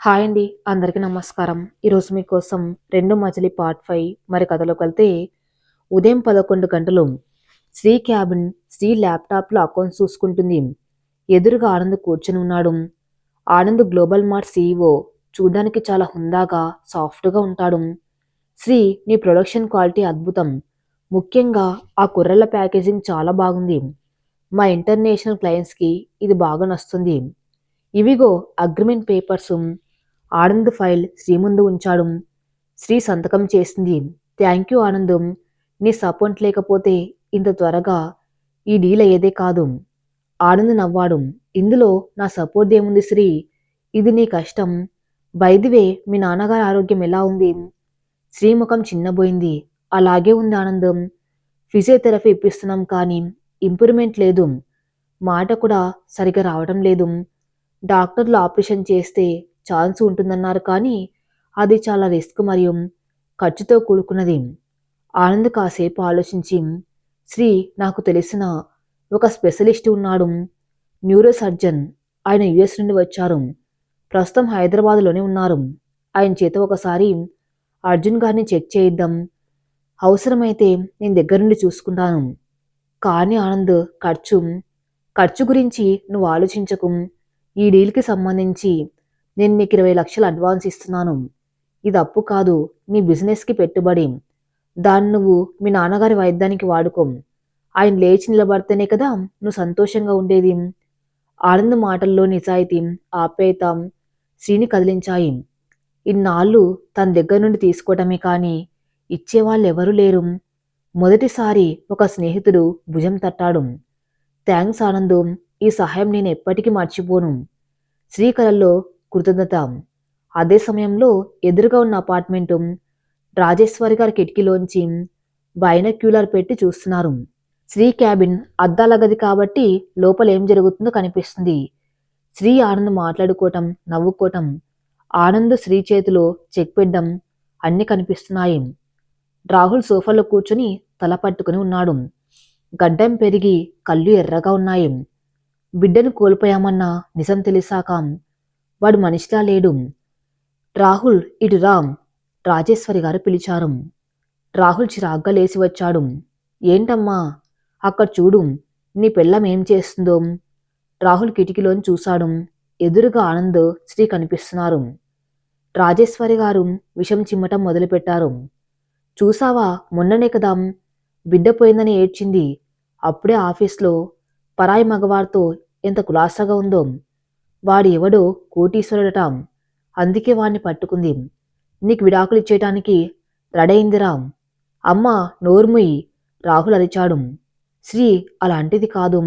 Hi అండి. అందరికీ నమస్కారం. ఈరోజు మీకోసం 2 మజిలీ పార్ట్ 5 మరి కథలోకెళ్తే ఉదయం 11 గంటలు శ్రీ క్యాబిన్ శ్రీ ల్యాప్‌టాప్‌లో అకౌంట్స్ చూసుకుంటుంది. ఎదురుగా ఆనంద్ కూర్చొని ఉన్నాడు. Anand global mart CEO. చూడ్డానికి చాలా హుందాగా, సాఫ్ట్‌గా ఉంటాడు. శ్రీ, నీ ప్రొడక్షన్ క్వాలిటీ అద్భుతం. ముఖ్యంగా ఆ కుర్రల ప్యాకేజింగ్ చాలా బాగుంది. మా ఇంటర్నేషనల్ క్లయింట్స్‌కి ఇది బాగా నచ్చుతుంది. ఇవిగో agreement papers. Anand file Shri ముందు ఉంచాడు. శ్రీ సంతకం చేసింది. Thank you Anand. నీ సపోర్ట్ లేకపోతే ఇంత త్వరగా ఈ డీల్ అయ్యేదే కాదు. ఆనంద్ నవ్వాడు. ఇందులో నా సపోర్ట్ ఏముంది శ్రీ? ఇది నీ కష్టం. బై ది వే, మీ నాన్నగారి ఆరోగ్యం ఎలా ఉంది? శ్రీ ముఖం చిన్నబోయింది. అలాగే ఉంది ఆనందం. ఫిజియోథెరపీ ఇప్పిస్తున్నాం కానీ ఇంప్రూవ్మెంట్ లేదు. మాట కూడా సరిగా రావడం లేదు. డాక్టర్లు ఆపరేషన్ చేస్తే ఛాన్స్ ఉంటుందన్నారు కానీ అది చాలా రిస్క్ మరియు ఖర్చుతో కూడుకున్నది. ఆనంద్ కాసేపు ఆలోచించి, శ్రీ, నాకు తెలిసిన ఒక స్పెషలిస్ట్ ఉన్నాడు. Neuro surgeon. ఆయన యుఎస్ నుండి వచ్చారు. ప్రస్తుతం హైదరాబాద్లోనే ఉన్నారు. ఆయన చేత ఒకసారి అర్జున్ గారిని చెక్ చేయిద్దాం. అవసరమైతే నేను దగ్గర నుండి చూసుకుంటాను. కానీ ఆనంద్, ఖర్చు గురించి నువ్వు ఆలోచించకు. ఈ డీల్‌కి సంబంధించి నేను నీకు 20 లక్షలు అడ్వాన్స్ ఇస్తున్నాను. ఇది అప్పు కాదు, నీ బిజినెస్‌కి పెట్టుబడి. దాన్ని నువ్వు మీ నాన్నగారి వైద్యానికి వాడుకో. ఆయన లేచి నిలబడితేనే కదా నువ్వు సంతోషంగా ఉండేది. ఆనంద్ మాటల్లో నిజాయితీ, ఆప్యాయత శ్రీని కదిలించాయి. ఇన్నాళ్ళు తన దగ్గర నుండి తీసుకోవటమే కానీ ఇచ్చేవాళ్ళెవరూ లేరు. మొదటిసారి ఒక స్నేహితుడు భుజం తట్టాడు. థ్యాంక్స్ ఆనందు. ఈ సహాయం నేను ఎప్పటికీ మర్చిపోను. శ్రీ కళల్లో కృతజ్ఞత. అదే సమయంలో ఎదురుగా ఉన్న అపార్ట్మెంటు రాజేశ్వరి గారి కిటికీలోంచి బైనాక్యులర్ పెట్టి చూస్తున్నారు. శ్రీ క్యాబిన్ అద్దాల గది కాబట్టి లోపల ఏం జరుగుతుందో కనిపిస్తుంది. శ్రీ ఆనంద్ మాట్లాడుకోవటం, నవ్వుకోవటం, ఆనంద్ శ్రీ చేతిలో చెక్ పెట్టడం అన్నీ కనిపిస్తున్నాయి. రాహుల్ సోఫాలో కూర్చుని తల పట్టుకుని ఉన్నాడు. గడ్డం పెరిగి కళ్ళు ఎర్రగా ఉన్నాయి. బిడ్డను కోల్పోయామన్న నిజం తెలిసాక వాడు మనిషిలా లేడు. రాహుల్, ఇటు రా. రాజేశ్వరి గారు పిలిచారు. రాహుల్ చిరాగ్గా లేచి వచ్చాడు. ఏంటమ్మా? అక్కడ చూడు, నీ పెళ్ళం ఏం చేస్తుందో. రాహుల్ కిటికీలోని చూశాడు. ఎదురుగా ఆనంద్, శ్రీ కనిపిస్తున్నారు. రాజేశ్వరి గారు విషం చిమ్మటం మొదలుపెట్టారు. చూసావా, మొన్ననే కదా బిడ్డ పోయిందని ఏడ్చింది. అప్పుడే ఆఫీస్లో పరాయి మగవారితో ఎంత కులాసాగా ఉందో. వాడు ఎవడో కోటీశ్వరుడట. అందుకే వాణ్ణి పట్టుకుంది. నీకు విడాకులు ఇచ్చేయటానికి రెడయిందిరా. అమ్మా, నోర్ముయ్. రాహుల్ అరిచాడు. శ్రీ, అలాంటిది కాదు.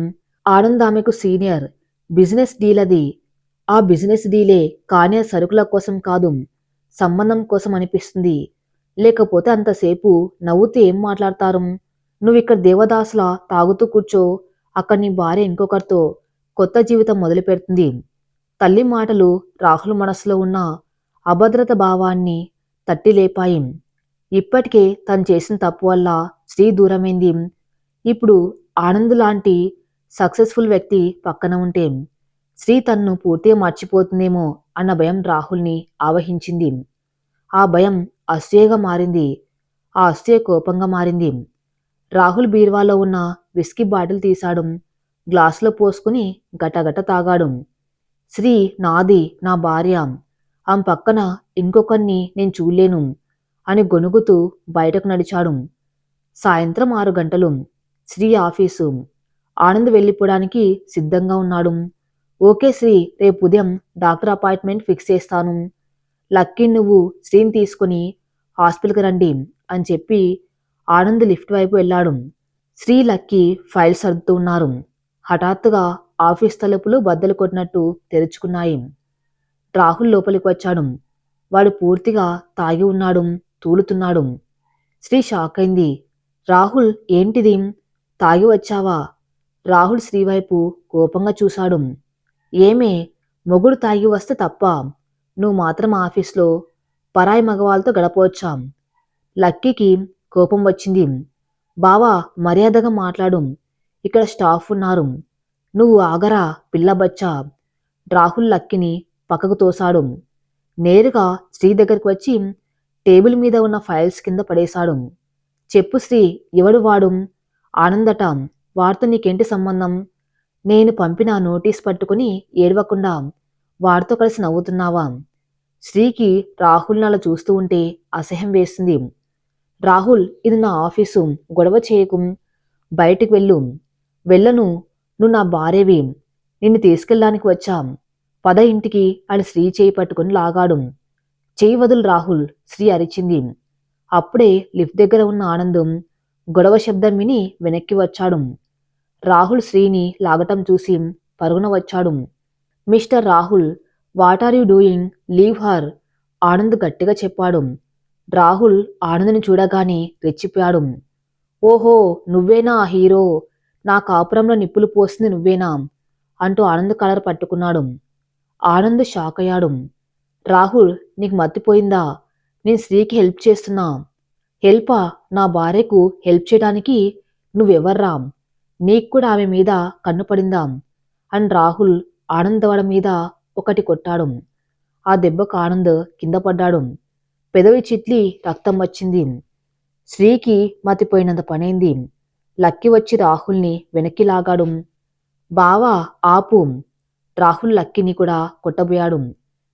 ఆనంద్ ఆమెకు సీనియర్. బిజినెస్ డీల్ అది. ఆ బిజినెస్ డీలే కానీ ఆ సరుకుల కోసం కాదు, సంబంధం కోసం అనిపిస్తుంది. లేకపోతే అంతసేపు నవ్వుతూ ఏం మాట్లాడతారు? నువ్విక్కడ దేవదాసులా తాగుతూ కూర్చో. అక్కడ నీ భార్య ఇంకొకరితో కొత్త జీవితం మొదలు పెడుతుంది. తల్లి మాటలు రాహుల్ మనసులో ఉన్న అభద్రత భావాన్ని తట్టి లేపాయి. ఇప్పటికే తను చేసిన తప్పు వల్ల శ్రీ దూరమైంది. ఇప్పుడు ఆనంద్ లాంటి సక్సెస్ఫుల్ వ్యక్తి పక్కన ఉంటే శ్రీ తన్ను పూర్తిగా మర్చిపోతుందేమో అన్న భయం రాహుల్ని ఆవహించింది. ఆ భయం అసూయగా మారింది. ఆ అసూయ కోపంగా మారింది. రాహుల్ బీరువాలో ఉన్న విస్కీ బాటిల్ తీశాడు. గ్లాసులో పోసుకుని గటగట తాగాడు. శ్రీ నాది, నా భార్య. ఆమె పక్కన ఇంకొకరిని నేను చూడలేను అని గొనుగుతూ బయటకు నడిచాడు. సాయంత్రం 6 గంటలు. శ్రీ ఆఫీసు. ఆనంద్ వెళ్ళిపోవడానికి సిద్ధంగా ఉన్నాడు. ఓకే శ్రీ, రేపు ఉదయం డాక్టర్ అపాయింట్మెంట్ ఫిక్స్ చేస్తాను. లక్కీ, నువ్వు శ్రీని తీసుకుని హాస్పిటల్కి రండి అని చెప్పి ఆనంద్ లిఫ్ట్ వైపు వెళ్ళాడు. శ్రీ, లక్కీ ఫైల్స్ సర్దుతూ ఉన్నారు. హఠాత్తుగా ఆఫీస్ తలుపులు బద్దలు కొట్టినట్టు తెరుచుకున్నాయి. రాహుల్ లోపలికి వచ్చాడు. వాడు పూర్తిగా తాగి ఉన్నాడు, తూలుతున్నాడు. శ్రీ షాక్ అయింది. రాహుల్, ఏంటిది? తాగి వచ్చావా? రాహుల్ శ్రీవైపు కోపంగా చూశాడు. ఏమే, మొగుడు తాగి వస్తే తప్ప? నువ్వు మాత్రం ఆఫీస్లో పరాయి మగవాళ్ళతో గడపవచ్చా? లక్కీకి కోపం వచ్చింది. బావా, మర్యాదగా మాట్లాడు. ఇక్కడ స్టాఫ్ ఉన్నారు. నువ్వు ఆగరా పిల్ల బచ్చా. రాహుల్ లక్కీని పక్కకు తోశాడు. నేరుగా శ్రీ దగ్గరికి వచ్చి టేబుల్ మీద ఉన్న ఫైల్స్ కింద పడేశాడు. చెప్పు శ్రీ, ఎవడు వాడు? ఆనందట. వాడితో నీకేంటి సంబంధం? నేను పంపిన నోటీస్ పట్టుకుని ఏడవకుండా వాడితో కలిసి నవ్వుతున్నావా? శ్రీకి రాహుల్ని అలా చూస్తూ ఉంటే అసహ్యం వేస్తుంది. రాహుల్, ఇది నా ఆఫీసు, గొడవ చేయకు, బయటికి వెళ్ళు. వెళ్ళను, నువ్వు నా భార్యవి, నిన్ను తీసుకెళ్ళడానికి వచ్చా, పద ఇంటికి అని శ్రీ చేయి పట్టుకుని లాగాడు. చేయి వదులు రాహుల్, శ్రీ అరిచింది. అప్పుడే లిఫ్ట్ దగ్గర ఉన్న ఆనందం గొడవ శబ్దం విని వెనక్కి వచ్చాడు. రాహుల్ శ్రీని లాగటం చూసి పరుగున వచ్చాడు. Mister Rahul, what are you doing? Leave her, Anand గట్టిగా చెప్పాడు. రాహుల్ ఆనంద్ని చూడగానే రెచ్చిపోయాడు. ఓహో, నువ్వేనా ఆ హీరో? నా కాపురంలో నిప్పులు పోసింది నువ్వేనా అంటూ ఆనంద్ కాలర్ పట్టుకున్నాడు. ఆనంద్ షాక్ అయ్యాడు. రాహుల్, నీకు మత్తిపోయిందా? నేను శ్రీకి హెల్ప్ చేస్తున్నా. హెల్పా? నా భార్యకు హెల్ప్ చేయడానికి నువ్వెవర్రా? నీకు కూడా ఆమె మీద కన్ను పడిందా అని రాహుల్ ఆనంద్ దవడ మీద ఒకటి కొట్టాడు. ఆ దెబ్బకు ఆనంద్ కింద పడ్డాడు. పెదవి చిట్లి రక్తం వచ్చింది. శ్రీకి మతిపోయినంత పనైంది. లక్కి వచ్చి రాహుల్ని వెనక్కి లాగాడు. బావా, ఆపు! రాహుల్ లక్కిని కూడా కొట్టబోయాడు.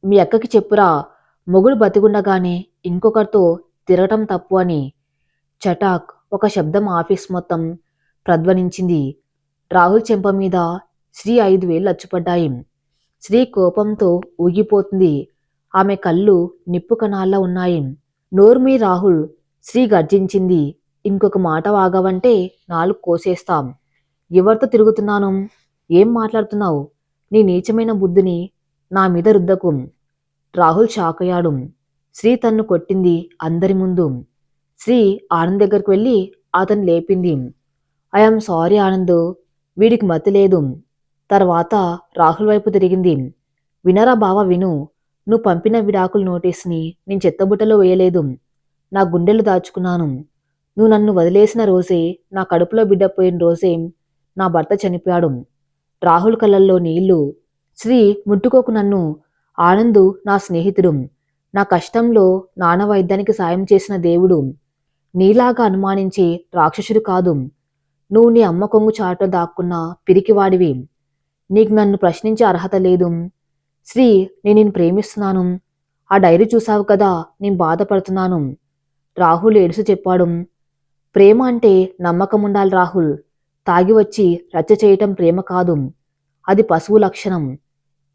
మీ అక్కకి చెప్పురా, మొగుడు బతికుండగానే ఇంకొకరితో తిరగటం తప్పు అని. చటాక్ ఒక శబ్దం ఆఫీస్ మొత్తం ప్రధ్వనించింది. రాహుల్ చెంప మీద శ్రీ 5 వేళ్లు అచ్చుపడ్డాయి. శ్రీ కోపంతో ఊగిపోతుంది. ఆమె కళ్ళు నిప్పు కణాల్లా ఉన్నాయి. నోర్మీ రాహుల్, శ్రీ గర్జించింది. ఇంకొక మాట వాగావంటే నాలుగు కోసేస్తాం. ఎవరితో తిరుగుతున్నాను? ఏం మాట్లాడుతున్నావు? నీ నీచమైన బుద్ధిని నా మీద రుద్దకు. రాహుల్ షాక్ అయ్యాడు. శ్రీ తన్ను కొట్టింది అందరి ముందు. శ్రీ ఆనంద్ దగ్గరికి వెళ్ళి అతన్ని లేపింది. ఐఎమ్ సారీ ఆనంద్, వీడికి మతి లేదు. తర్వాత రాహుల్ వైపు తిరిగింది. వినరా బావ, విను. నువ్వు పంపిన విడాకుల నోటీస్ని నేను చెత్తబుట్టలో వేయలేదు, నా గుండెలు దాచుకున్నాను. నువ్వు నన్ను వదిలేసిన రోజే, నా కడుపులో బిడ్డ పోయిన రోజే నా భర్త చనిపోయాడు. రాహుల్ కళ్ళల్లో నీళ్లు. శ్రీ, ముట్టుకోకు నన్ను. ఆనందు నా స్నేహితుడు, నా కష్టంలో నాన్న వైద్యానికి సాయం చేసిన దేవుడు. నీలాగా అనుమానించే రాక్షసుడు కాదు. నువ్వు నీ అమ్మ కొంగు చాటులో దాక్కున్న పిరికివాడివి. నీకు నన్ను ప్రశ్నించే అర్హత లేదు. శ్రీ, నేను నిన్ను ప్రేమిస్తున్నాను. ఆ డైరీ చూసావు కదా, నేను బాధపడుతున్నాను. రాహుల్ ఏడుసు చెప్పాడు. ప్రేమ అంటే నమ్మకం ఉండాలి రాహుల్. తాగి వచ్చి రచ్చ చేయటం ప్రేమ కాదు, అది పశువు లక్షణం.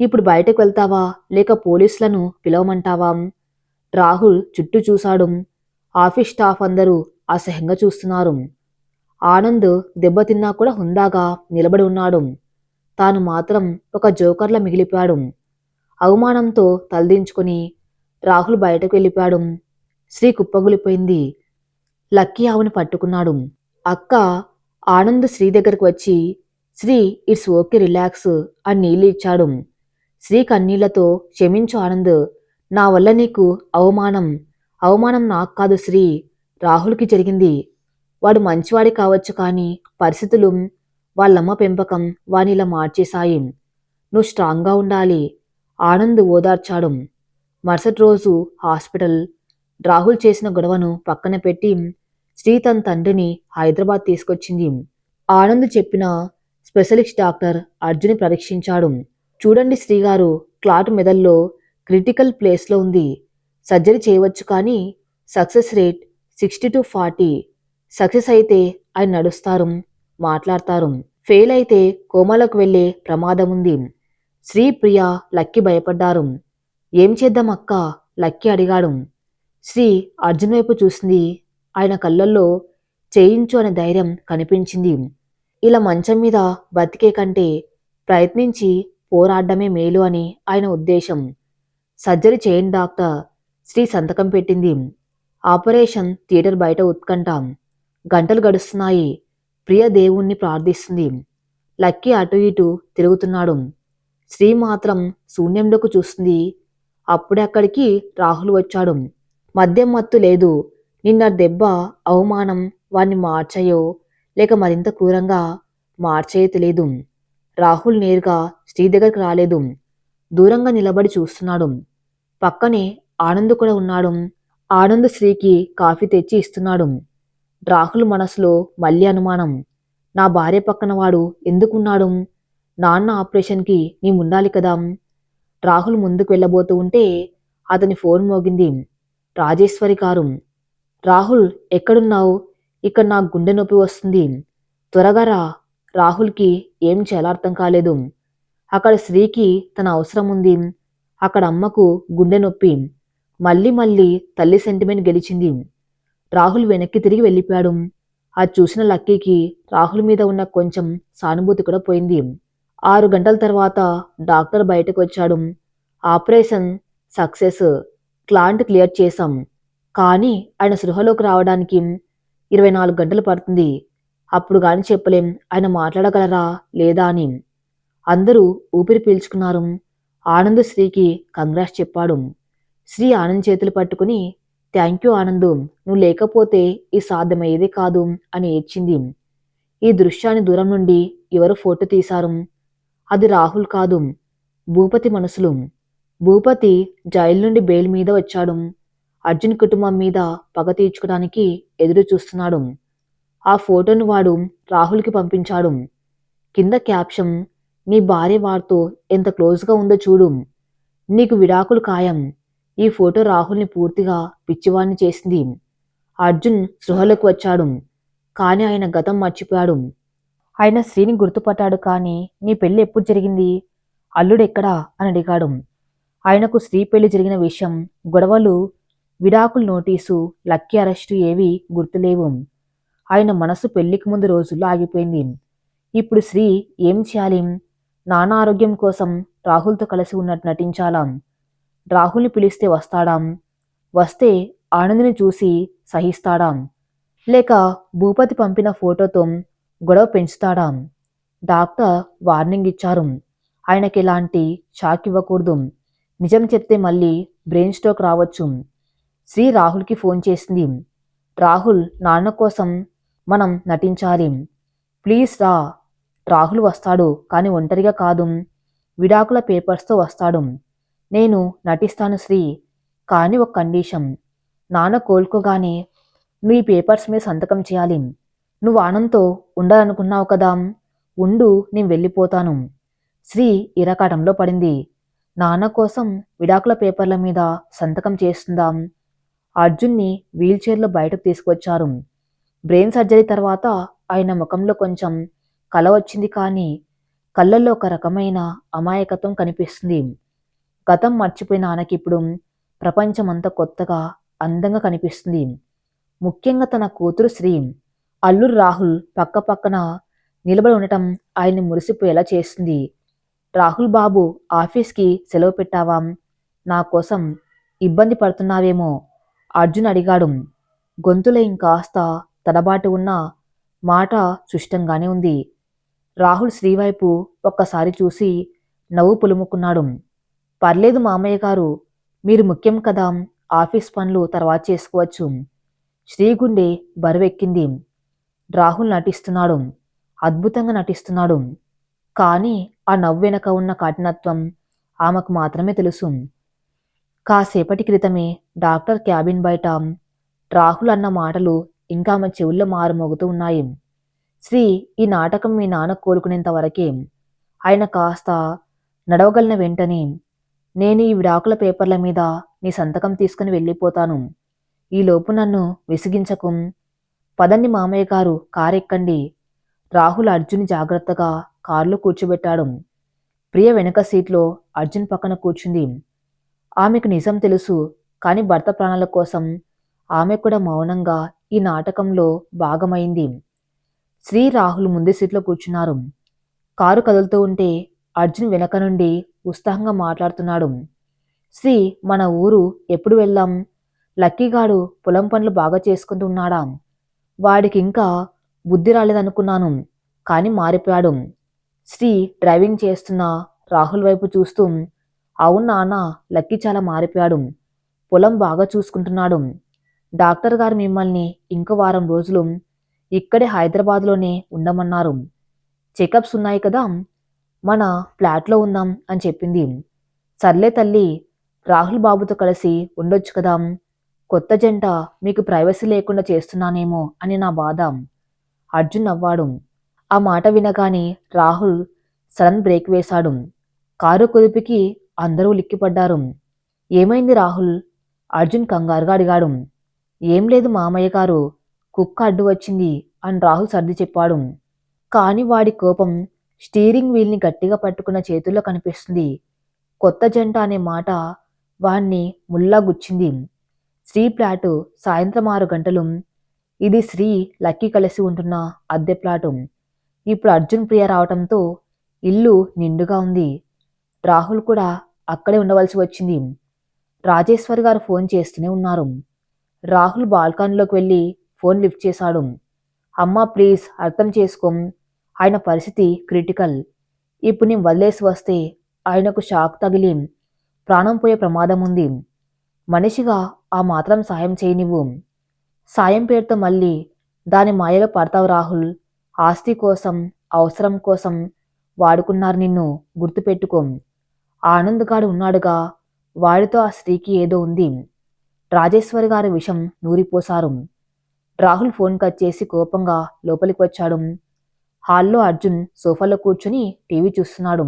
ఇప్పుడు బయటకు వెళ్తావా లేక పోలీసులను పిలవమంటావా? రాహుల్ చుట్టూ చూశాడు. ఆఫీస్ స్టాఫ్ అందరూ అసహ్యంగా చూస్తున్నారు. ఆనంద్ దెబ్బతిన్నా కూడా హుందాగా నిలబడి ఉన్నాడు. తాను మాత్రం ఒక జోకర్లా మిగిలిపోయాడు. అవమానంతో తలదించుకొని రాహుల్ బయటకు వెళ్ళిపోయాడు. శ్రీ కుప్పగులిపోయింది. లక్కీ ఆవుని పట్టుకున్నాడు. అక్క, ఆనంద్ శ్రీ దగ్గరకు వచ్చి, శ్రీ, ఇట్స్ ఓకే, రిలాక్స్ అని నీళ్ళు ఇచ్చాడు. శ్రీ కన్నీళ్లతో, క్షమించు ఆనంద్, నా వల్ల నీకు అవమానం. అవమానం నాకు కాదు శ్రీ, రాహుల్కి జరిగింది. వాడు మంచివాడి కావచ్చు, కానీ పరిస్థితులు, వాళ్ళమ్మ పెంపకం వానిలా మార్చేశాయి. నువ్వు స్ట్రాంగ్గా ఉండాలి. ఆనంద్ ఓదార్చాడు. మరుసటి రోజు హాస్పిటల్. రాహుల్ చేసిన గొడవను పక్కన పెట్టి శ్రీ తన తండ్రిని హైదరాబాద్ తీసుకొచ్చింది. ఆనంద్ చెప్పిన స్పెషలిస్ట్ డాక్టర్ అర్జున్ని పరీక్షించాడు. చూడండి శ్రీగారు, క్లాట్ మెదల్లో క్రిటికల్ ప్లేస్లో ఉంది. సర్జరీ చేయవచ్చు, కానీ సక్సెస్ రేట్ 60-40. సక్సెస్ అయితే ఆయన నడుస్తారు, మాట్లాడతారు. ఫెయిల్ అయితే కోమాలోకి వెళ్లే ప్రమాదం ఉంది. శ్రీ, ప్రియ, లక్కీ భయపడ్డారు. ఏం చేద్దాం అక్క? లక్కీ అడిగాడు. శ్రీ అర్జున్ వైపు చూసింది. ఆయన కళ్ళల్లో చేయించు అనే ధైర్యం కనిపించింది. ఇలా మంచం మీద బతికే కంటే ప్రయత్నించి పోరాడమే మేలు అని ఆయన ఉద్దేశం. సర్జరీ చేయండి డాక్టర్. శ్రీ సంతకం పెట్టింది. ఆపరేషన్ థియేటర్ బయట ఉత్కంఠ. గంటలు గడుస్తున్నాయి. ప్రియ దేవుణ్ణి ప్రార్థిస్తుంది. లక్కీ అటు ఇటు తిరుగుతున్నాడు. శ్రీ మాత్రం శూన్యంలోకి చూస్తుంది. అప్పుడే అక్కడికి రాహుల్ వచ్చాడు. మద్యం మత్తు లేదు. నిన్న దెబ్బ, అవమానం వాణ్ణి మార్చాయో లేక మరింత క్రూరంగా మార్చాయో తెలియదు. రాహుల్ నేరుగా శ్రీ దగ్గరికి రాలేదు. దూరంగా నిలబడి చూస్తున్నాడు. పక్కనే ఆనంద్ కూడా ఉన్నాడు. ఆనంద్ శ్రీకి కాఫీ తెచ్చి ఇస్తున్నాడు. రాహుల్ మనసులో మళ్ళీ అనుమానం. నా భార్య పక్కన వాడు ఎందుకున్నాడు? నాన్న ఆపరేషన్కి నీవుండాలి కదా. రాహుల్ ముందుకు వెళ్ళబోతూ ఉంటే అతని ఫోన్ మోగింది. రాజేశ్వరి గారు. రాహుల్ ఎక్కడున్నావు? ఇక్కడ నాకు గుండె నొప్పి వస్తుంది. త్వరగా రా. రాహుల్కి ఏం చేయాలో అర్థం కాలేదు. అక్కడ శ్రీకి తన అవసరం ఉంది. అక్కడ అమ్మకు గుండె నొప్పి. మళ్ళీ మళ్ళీ తల్లి సెంటిమెంట్ గెలిచింది. రాహుల్ వెనక్కి తిరిగి వెళ్ళిపోయాడు. అది చూసిన లక్కీకి రాహుల్ మీద ఉన్న కొంచెం సానుభూతి కూడా పోయింది. 6 గంటల తర్వాత డాక్టర్ బయటకు వచ్చాడు. Operation success. క్లాంట్ క్లియర్ చేశాం. కానీ ఆయన సృహలోకి రావడానికి 24 గంటలు పడుతుంది. అప్పుడు గాని చెప్పలేం ఆయన మాట్లాడగలరా లేదా అని. అందరూ ఊపిరి పీల్చుకున్నారు. ఆనంద్ శ్రీకి కంగ్రాట్స్ చెప్పాడు. శ్రీ ఆనంద్ చేతులు పట్టుకుని థ్యాంక్ యూ ఆనందు, నువ్వు లేకపోతే ఈ సాధ్యమయ్యేదే కాదు అని ఏడ్చింది. ఈ దృశ్యాన్ని దూరం నుండి ఎవరు ఫోటో తీశారు? అది రాహుల్ కాదు, భూపతి మనసులు. భూపతి జైలు నుండి బెయిల్ మీద వచ్చాడు. అర్జున్ కుటుంబం మీద పగ తీర్చుకోవడానికి ఎదురు చూస్తున్నాడు. ఆ ఫోటోను వాడు రాహుల్కి పంపించాడు. కింద క్యాప్షన్, నీ భార్య వారితో ఎంత క్లోజ్గా ఉందో చూడు. నీకు విడాకులు ఖాయం. ఈ ఫోటో రాహుల్ని పూర్తిగా పిచ్చివాణ్ణి చేసింది. అర్జున్ సృహలోకి వచ్చాడు. కానీ ఆయన గతం మర్చిపోయాడు. ఆయన శ్రీని గుర్తుపట్టాడు. కానీ నీ పెళ్లి ఎప్పుడు జరిగింది? అల్లుడెక్కడా అని అడిగాడు. ఆయనకు శ్రీ పెళ్లి జరిగిన విషయం, గొడవలు, విడాకుల నోటీసు, లక్కీ అరెస్టు ఏవీ గుర్తులేవు. ఆయన మనసు పెళ్లికి ముందు రోజుల్లో ఆగిపోయింది. ఇప్పుడు శ్రీ ఏం చేయాలి? నాన్న ఆరోగ్యం కోసం రాహుల్తో కలిసి ఉన్నట్టు నటించాలా? రాహుల్ని పిలిస్తే వస్తాడా? వస్తే ఆనంద్ని చూసి సహిస్తాడా? లేక భూపతి పంపిన ఫోటోతో గొడవ పెంచుతాడా? డాక్టర్ వార్నింగ్ ఇచ్చారు. ఆయనకి ఎలాంటి షాక్ ఇవ్వకూడదు. నిజం చెప్తే మళ్ళీ బ్రెయిన్ స్ట్రోక్ రావచ్చు. శ్రీ రాహుల్కి ఫోన్ చేసింది. రాహుల్, నాన్న కోసం మనం నటించాలి. ప్లీజ్ రా. రాహుల్ వస్తాడు, కానీ ఒంటరిగా కాదు. విడాకుల పేపర్స్తో వస్తాడు. నేను నటిస్తాను శ్రీ, కానీ ఒక కండిషన్. నాన్న కోలుకోగానే నువ్వు ఈ పేపర్స్ మీద సంతకం చేయాలి. నువ్వు ఆనంద్తో ఉండాలనుకున్నావు కదా, ఉండు, నేను వెళ్ళిపోతాను. శ్రీ ఇరకాటంలో పడింది. నాన్న కోసం విడాకుల పేపర్ల మీద సంతకం చేస్తుందాం. అర్జున్ని వీల్చైర్లో బయటకు తీసుకొచ్చారు. బ్రెయిన్ సర్జరీ తర్వాత ఆయన ముఖంలో కొంచెం కల వచ్చింది. కానీ కళ్ళల్లో ఒక రకమైన అమాయకత్వం కనిపిస్తుంది. గతం మర్చిపోయిన ఆయనకిప్పుడు ప్రపంచమంతా కొత్తగా, అందంగా కనిపిస్తుంది. ముఖ్యంగా తన కూతురు శ్రీ, అల్లుడు రాహుల్ పక్క పక్కన నిలబడి ఉండటం ఆయన్ని మురిసిపోయేలా చేస్తుంది. రాహుల్ బాబు, ఆఫీస్కి సెలవు పెట్టావా? నా కోసం ఇబ్బంది పడుతున్నావేమో అర్జున్ అడిగాడు. గొంతులో ఇంకాస్త తడబాటు ఉన్న మాట సుష్టంగానే ఉంది. రాహుల్ శ్రీవైపు ఒక్కసారి చూసి నవ్వు పులుముకున్నాడు. పర్లేదు మామయ్య గారు, మీరు ముఖ్యం కదా, ఆఫీస్ పనులు తర్వాత చేసుకోవచ్చు. శ్రీ గుండె బరువెక్కింది. రాహుల్ నటిస్తున్నాడు, అద్భుతంగా నటిస్తున్నాడు. కానీ ఆ నవ్వు వెనక ఉన్న కఠినత్వం ఆమెకు మాత్రమే తెలుసు. కాసేపటి క్రితమే డాక్టర్ క్యాబిన్ బయట రాహుల్ అన్న మాటలు ఇంకా ఆమె చెవుల్లో మారుమోగుతూ ఉన్నాయి. శ్రీ, ఈ నాటకం మీ నాన్న కోలుకునేంత వరకే. ఆయన కాస్త నడవగలిగిన వెంటనే నేను ఈ విడాకుల పేపర్ల మీద నీ సంతకం తీసుకుని వెళ్ళిపోతాను. ఈలోపు నన్ను విసిగించకు. పదండి మామయ్య గారు, కారెక్కండి. రాహుల్ అర్జున్ జాగ్రత్తగా కారులో కూర్చోబెట్టాడు. ప్రియ వెనక సీట్లో అర్జున్ పక్కన కూర్చుంది. ఆమెకు నిజం తెలుసు. కానీ భర్త ప్రాణాల కోసం ఆమె కూడా మౌనంగా ఈ నాటకంలో భాగమైంది. శ్రీ, రాహుల్ ముందు సీట్లో కూర్చున్నారు. కారు కదులుతూ ఉంటే అర్జున్ వెనక నుండి ఉత్సాహంగా మాట్లాడుతున్నాడు. శ్రీ, మన ఊరు ఎప్పుడు వెళ్దాం? లక్కీగాడు పొలం పనులు బాగా చేసుకుంటూ ఉన్నాడా? వాడికి ఇంకా బుద్ధి రాలేదనుకున్నాను, కానీ మారిపోయాడు. శ్రీ డ్రైవింగ్ చేస్తున్న రాహుల్ వైపు చూస్తూ, అవును నాన్న, లక్కీ చాలా మారిపోయాడు. పొలం బాగా చూసుకుంటున్నాడు. డాక్టర్ గారు మిమ్మల్ని ఇంకో వారం రోజులు ఇక్కడే హైదరాబాద్లోనే ఉండమన్నారు. చెకప్స్ ఉన్నాయి కదా, మన ఫ్లాట్లో ఉందాం అని చెప్పింది. సర్లే తల్లి, రాహుల్ బాబుతో కలిసి ఉండొచ్చు కదా. కొత్త జంట మీకు ప్రైవసీ లేకుండా చేస్తున్నానేమో అని నా బాధ. అర్జున్ నవ్వాడు. ఆ మాట వినగానే రాహుల్ సడన్ బ్రేక్ వేశాడు. కారు కుదిపికి అందరూ లిక్కిపడ్డారు. ఏమైంది రాహుల్? అర్జున్ కంగారుగా అడిగాడు. ఏం లేదు మామయ్య గారు, కుక్క అడ్డు వచ్చింది అని రాహుల్ సర్ది చెప్పాడు. కాని వాడి కోపం స్టీరింగ్ వీల్ని గట్టిగా పట్టుకున్న చేతుల్లో కనిపిస్తుంది. కొత్త జంట అనే మాట వాణ్ణి ముల్లా గుచ్చింది. శ్రీ ఫ్లాటు సాయంత్రం 6 గంటలు. ఇది శ్రీ, లక్కీ కలిసి ఉంటున్న అద్దె ఫ్లాటు. ఇప్పుడు అర్జున్ ప్రియ రావటంతో ఇల్లు నిండుగా ఉంది. రాహుల్ కూడా అక్కడే ఉండవలసి వచ్చింది. రాజేశ్వర్ గారు ఫోన్ చేస్తూనే ఉన్నారు. రాహుల్ బాల్కనీలోకి వెళ్ళి ఫోన్ లిఫ్ట్ చేశాడు. అమ్మా ప్లీజ్ అర్థం చేసుకోం. ఆయన పరిస్థితి క్రిటికల్. ఇప్పుడు నేను వదిలేసి వస్తే ఆయనకు షాక్ తగిలి ప్రాణం పోయే ప్రమాదం ఉంది. మనిషిగా ఆ మాత్రం సాయం చేయనివ్వు. సాయం పేరుతో మళ్ళీ దాని మాయలో పడతావు రాహుల్. ఆస్తి కోసం, అవసరం కోసం వాడుకున్నారు నిన్ను, గుర్తుపెట్టుకో. ఆనంద్ గాడు ఉన్నాడుగా, వాడితో ఆ స్త్రీకి ఏదో ఉంది. రాజేశ్వరి గారి విషం నూరిపోసారు. రాహుల్ ఫోన్ కట్ చేసి కోపంగా లోపలికి వచ్చాడు. హాల్లో అర్జున్ సోఫాలో కూర్చుని టీవీ చూస్తున్నాడు.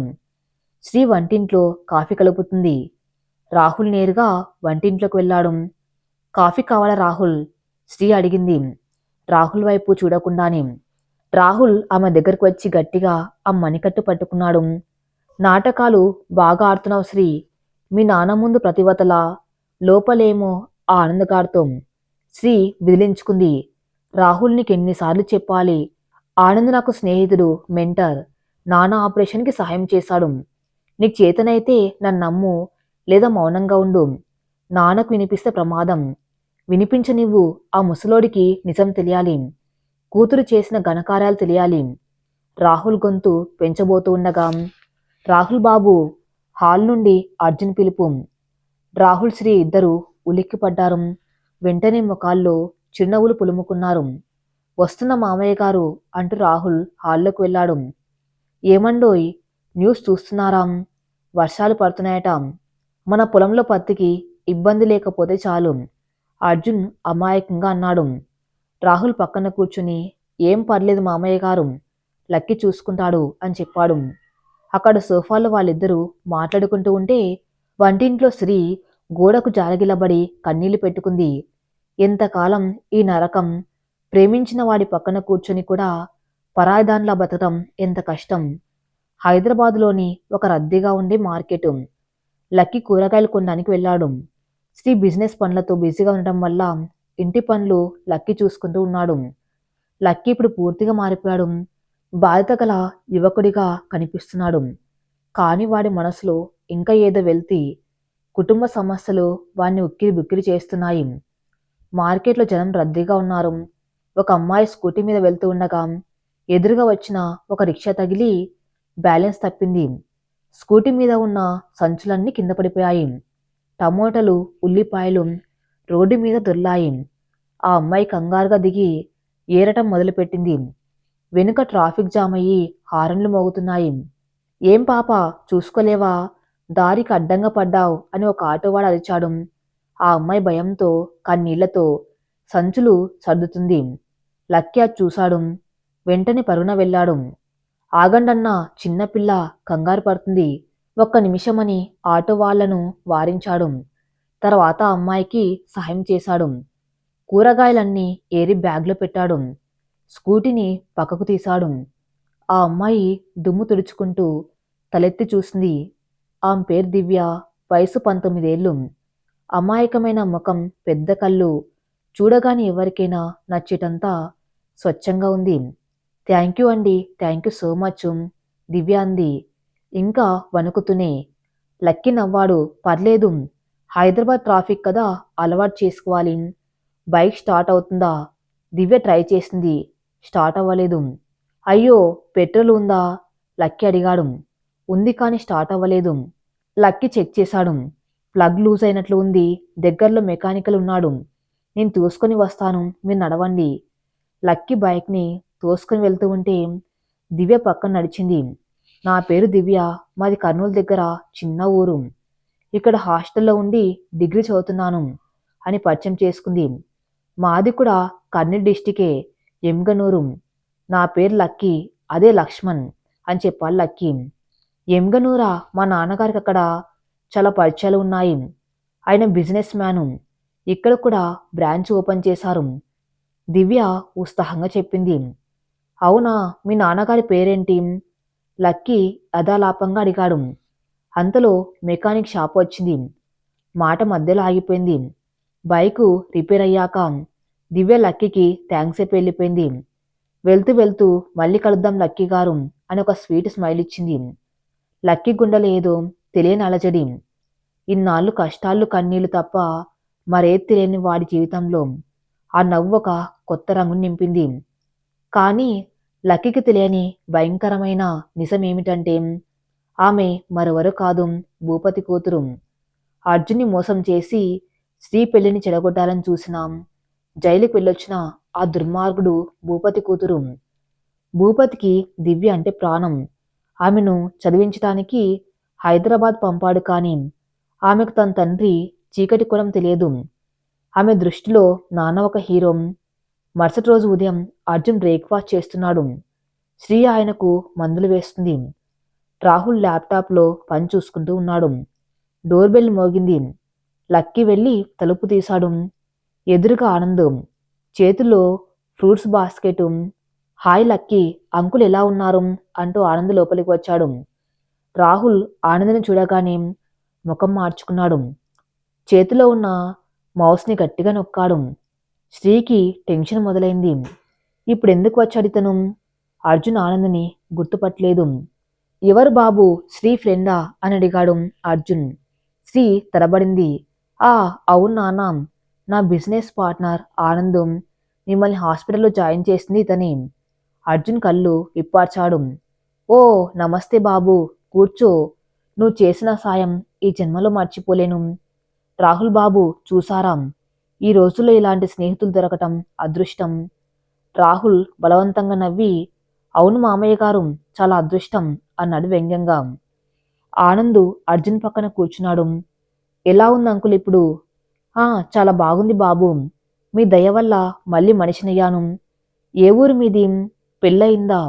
శ్రీ వంటింట్లో కాఫీ కలుపుతుంది. రాహుల్ నేరుగా వంటింట్లోకి వెళ్ళాడు. కాఫీ కావాలా రాహుల్? శ్రీ అడిగింది రాహుల్ వైపు చూడకుండానే. రాహుల్ ఆమె దగ్గరకు వచ్చి గట్టిగా ఆ మణికట్టు పట్టుకున్నాడు. నాటకాలు బాగా ఆడుతున్నావు శ్రీ. మీ నాన్న ముందు ప్రతివతలా, లోపలేమో ఆ ఆనందగాడితో. శ్రీ విదిలించుకుంది. రాహుల్ నీకెన్నిసార్లు చెప్పాలి? ఆనంద్ నాకు స్నేహితుడు, మెంటర్. నాన్న ఆపరేషన్కి సహాయం చేశాడు. నీకు చేతనైతే నన్ను నమ్ము, లేదా మౌనంగా ఉండు. నాన్నకు వినిపిస్తే ప్రమాదం. వినిపించనివ్వు. ఆ ముసలోడికి నిజం తెలియాలి. కూతురు చేసిన ఘనకార్యాలు తెలియాలి. రాహుల్ గొంతు పెంచబోతూ ఉండగా, రాహుల్ బాబు! హాల్ నుండి అర్జున్ పిలుపు. రాహుల్ శ్రీ ఇద్దరు ఉలిక్కిపడ్డారు. వెంటనే ముఖాల్లో చిరునవ్వులు పులుముకున్నారు. వస్తున్న మామయ్య గారు అంటూ రాహుల్ హాల్లోకి వెళ్ళాడు. ఏమండోయ్, న్యూస్ చూస్తున్నారా? వర్షాలు పడుతున్నాయట. మన పొలంలో పత్తికి ఇబ్బంది లేకపోతే చాలు. అర్జున్ అమాయకంగా అన్నాడు. రాహుల్ పక్కన కూర్చుని ఏం పర్లేదు మామయ్య గారు, లక్కీ చూసుకుంటాడు అని చెప్పాడు. అక్కడ సోఫాలో వాళ్ళిద్దరూ మాట్లాడుకుంటూ ఉంటే వంటింట్లో శ్రీ గోడకు జారగిలబడి కన్నీళ్లు పెట్టుకుంది. ఎంతకాలం ఈ నరకం? ప్రేమించిన వాడి పక్కన కూర్చొని కూడా పరాయిదాన్లా బతకడం ఎంత కష్టం. హైదరాబాదులోని ఒక రద్దీగా ఉండే మార్కెట్. లక్కీ కూరగాయలు కొనడానికి వెళ్ళాడు. శ్రీ బిజినెస్ పనులతో బిజీగా ఉండటం వల్ల ఇంటి పనులు లక్కీ చూసుకుంటూ ఉన్నాడు. లక్కీ ఇప్పుడు పూర్తిగా మారిపోయాడు. బాధ్యత గల యువకుడిగా కనిపిస్తున్నాడు. కానీ వాడి మనసులో ఇంకా ఏదో వెళ్తి, కుటుంబ సమస్యలు వాణ్ణి ఉక్కిరి బిక్కిరి చేస్తున్నాయి. మార్కెట్లో జనం రద్దీగా ఉన్నారు. ఒక అమ్మాయి స్కూటీ మీద వెళ్తూ ఉండగా ఎదురుగా వచ్చిన ఒక రిక్షా తగిలి బ్యాలెన్స్ తప్పింది. స్కూటీ మీద ఉన్న సంచులన్నీ కింద పడిపోయాయి. టమోటాలు, ఉల్లిపాయలు రోడ్డు మీద దొర్లాయి. ఆ అమ్మాయి కంగారుగా దిగి ఏరటం మొదలుపెట్టింది. వెనుక ట్రాఫిక్ జామ్ అయ్యి హారన్లు మోగుతున్నాయి. ఏం పాప, చూసుకోలేవా? దారికి అడ్డంగా పడ్డావు అని ఒక ఆటోవాడు అరిచాడు. ఆ అమ్మాయి భయంతో కన్నీళ్లతో సంచులు సర్దుతుంది. లక్కీ అది చూశాడు. వెంటనే పరుగున వెళ్ళాడు. ఆగండన్నా, చిన్నపిల్ల కంగారు పడుతుంది. ఒక్క నిమిషమని ఆటో వాళ్లను వారించాడు. తర్వాత ఆ అమ్మాయికి సహాయం చేశాడు. కూరగాయలన్నీ ఏరి బ్యాగ్లో పెట్టాడు. స్కూటీని పక్కకు తీశాడు. ఆ అమ్మాయి దుమ్ము తుడుచుకుంటూ తలెత్తి చూసింది. ఆమె పేరు దివ్య. వయసు 19 ఏళ్ళు. అమాయకమైన ముఖం, పెద్ద కళ్ళు, చూడగానే ఎవరికైనా నచ్చేటంతా స్వచ్ఛంగా ఉంది. థ్యాంక్ యూ అండి, థ్యాంక్ యూ సో మచ్ దివ్య అంది ఇంకా వణుకుతూనే. లక్కీ నవ్వాడు. పర్లేదు, హైదరాబాద్ ట్రాఫిక్ కదా, అలవాటు చేసుకోవాలి. బైక్ స్టార్ట్ అవుతుందా? దివ్య ట్రై చేసింది. స్టార్ట్ అవ్వలేదు. అయ్యో, పెట్రోల్ ఉందా? లక్కీ అడిగాడు. ఉంది కానీ స్టార్ట్ అవ్వలేదు. లక్కీ చెక్ చేశాడు. ప్లగ్ లూజ్ అయినట్లు ఉంది. దగ్గరలో మెకానికల్ ఉన్నాడు. నేను తోసుకొని వస్తాను, మీరు నడవండి. లక్కీ బైక్ని తోసుకొని వెళ్తూ ఉంటే దివ్య పక్కన నడిచింది. నా పేరు దివ్య, మాది కర్నూలు దగ్గర చిన్న ఊరు. ఇక్కడ హాస్టల్లో ఉండి డిగ్రీ చదువుతున్నాను అని పరిచయం చేసుకుంది. మాది కూడా కర్నూలు డిస్టికే, ఎమ్గనూరు. నా పేరు లక్కీ, అదే లక్ష్మణ్ అని చెప్పాడు లక్కీ. ఎమ్గనూరా, మా నాన్నగారికి అక్కడ చాలా పరిచయాలు ఉన్నాయి. ఆయన బిజినెస్ మ్యాను. ఇక్కడ కూడా బ్రాంచ్ ఓపెన్ చేశారు. దివ్య ఉత్సాహంగా చెప్పింది. అవునా, మీ నాన్నగారి పేరేంటి? లక్కీ యథాలాపంగా అడిగాడు. అంతలో మెకానిక్ షాప్ వచ్చింది. మాట మధ్యలో ఆగిపోయింది. బైకు రిపేర్ అయ్యాక దివ్య లక్కీకి థ్యాంక్స్ చెప్పి వెళ్ళిపోయింది. వెళ్తూ వెళ్తూ మళ్ళీ కలుద్దాం లక్కీ గారు అని ఒక స్వీట్ స్మైల్ ఇచ్చింది. లక్కీ గుండెలో ఏదో తెలియని అలజడి. ఇన్నాళ్ళు కష్టాలు కన్నీళ్లు తప్ప మరేది తెలియని వాడి జీవితంలో ఆ నవ్వు ఒక కొత్త రంగును నింపింది. కానీ లక్కీకి తెలియని భయంకరమైన నిజం ఏమిటంటే ఆమె మరెవరో కాదు, భూపతి కూతురు. అర్జున్ని మోసం చేసి శ్రీ పెళ్లిని చెడగొట్టాలని చూసిన, జైలుకి వెళ్ళొచ్చిన ఆ దుర్మార్గుడు భూపతి కూతురు. భూపతికి దివ్య అంటే ప్రాణం. ఆమెను చదివించటానికి హైదరాబాద్ పంపాడు. కానీ ఆమెకు తన తండ్రి చీకటి కోణం తెలియదు. ఆమె దృష్టిలో నాన్న ఒక హీరో. మరుసటి రోజు ఉదయం అర్జున్ బ్రేక్ఫాస్ట్ చేస్తున్నాడు. శ్రీ ఆయనకు మందులు వేస్తుంది. రాహుల్ ల్యాప్టాప్లో పని చూసుకుంటూ ఉన్నాడు. డోర్ బెల్ మోగింది. లక్కీ వెళ్ళి తలుపు తీశాడు. ఎదురుగా ఆనందం, చేతిలో fruits basket. Hi lucky, uncle ఎలా ఉన్నారు అంటూ ఆనంద్ లోపలికి వచ్చాడు. రాహుల్ ఆనంద్ని చూడగానే ముఖం మార్చుకున్నాడు. చేతిలో ఉన్న మౌస్ని గట్టిగా నొక్కాడు. శ్రీకి టెన్షన్ మొదలైంది. ఇప్పుడెందుకు వచ్చాడు ఇతను? అర్జున్ ఆనంద్ని గుర్తుపట్టలేదు. ఎవరు బాబు, శ్రీ ఫ్రెండా అని అడిగాడు అర్జున్. శ్రీ తడబడింది. ఆ అవును నాన్న, నా బిజినెస్ పార్ట్నర్ ఆనందం. మిమ్మల్ని హాస్పిటల్లో జాయిన్ చేసింది ఇతనే. అర్జున్ కళ్ళు విప్పార్చాడు. ఓ నమస్తే బాబు, కూర్చో. నువ్వు చేసిన సాయం ఈ జన్మలో మర్చిపోలేను. రాహుల్ బాబు చూసారా, ఈ రోజుల్లో ఇలాంటి స్నేహితులు దొరకటం అదృష్టం. రాహుల్ బలవంతంగా నవ్వి, అవును మామయ్య గారు, చాలా అదృష్టం అన్నాడు వ్యంగ్యంగా. ఆనందు అర్జున్ పక్కన కూర్చున్నాడు. ఎలా ఉంది అంకుల్ ఇప్పుడు? చాలా బాగుంది బాబు. మీ దయ వల్ల మళ్ళీ మనిషినయ్యాను. ఏ ఊరు మీది? పెళ్ళయిందా?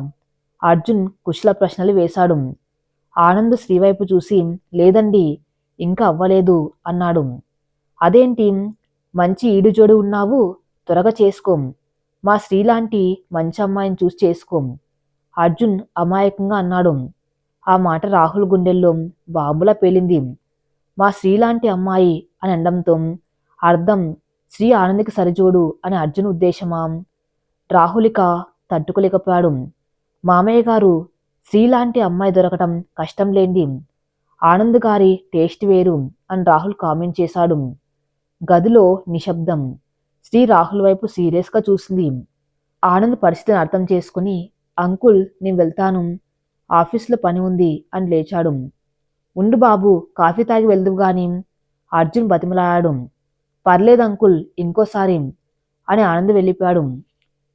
అర్జున్ కుశల ప్రశ్నలు వేశాడు. ఆనంద్ శ్రీవైపు చూసి, లేదండి, ఇంకా అవ్వలేదు అన్నాడు. అదేంటి, మంచి ఈడుజోడు ఉన్నావు, త్వరగా చేసుకోం. మా శ్రీలాంటి మంచి అమ్మాయిని చూసి చేసుకోం. అర్జున్ అమాయకంగా అన్నాడు. ఆ మాట రాహుల్ గుండెల్లో బాంబులా పేలింది. మా శ్రీలాంటి అమ్మాయి అని అనడంతో అర్థం శ్రీ ఆనంద్కి సరిజోడు అని అర్జున్ ఉద్దేశమా? రాహులిక తట్టుకోలేకపోయాడు. మామయ్య గారు, శ్రీలాంటి అమ్మాయి దొరకటం కష్టం లేండి. ఆనంద్ గారి టేస్ట్ వేరు అని రాహుల్ కామెంట్ చేశాడు. గదిలో నిశ్శబ్దం. శ్రీ రాహుల్ వైపు సీరియస్గా చూసింది. ఆనంద్ పరిస్థితిని అర్థం చేసుకుని, అంకుల్ నేను వెళ్తాను, ఆఫీసులో పని ఉంది అని లేచాడు. ఉండు బాబు, కాఫీ తాగి వెళ్దువు గాని అర్జున్ బతిమలాడాడు. పర్లేదు అంకుల్, ఇంకోసారి అని ఆనంద్ వెళ్ళిపోయాడు.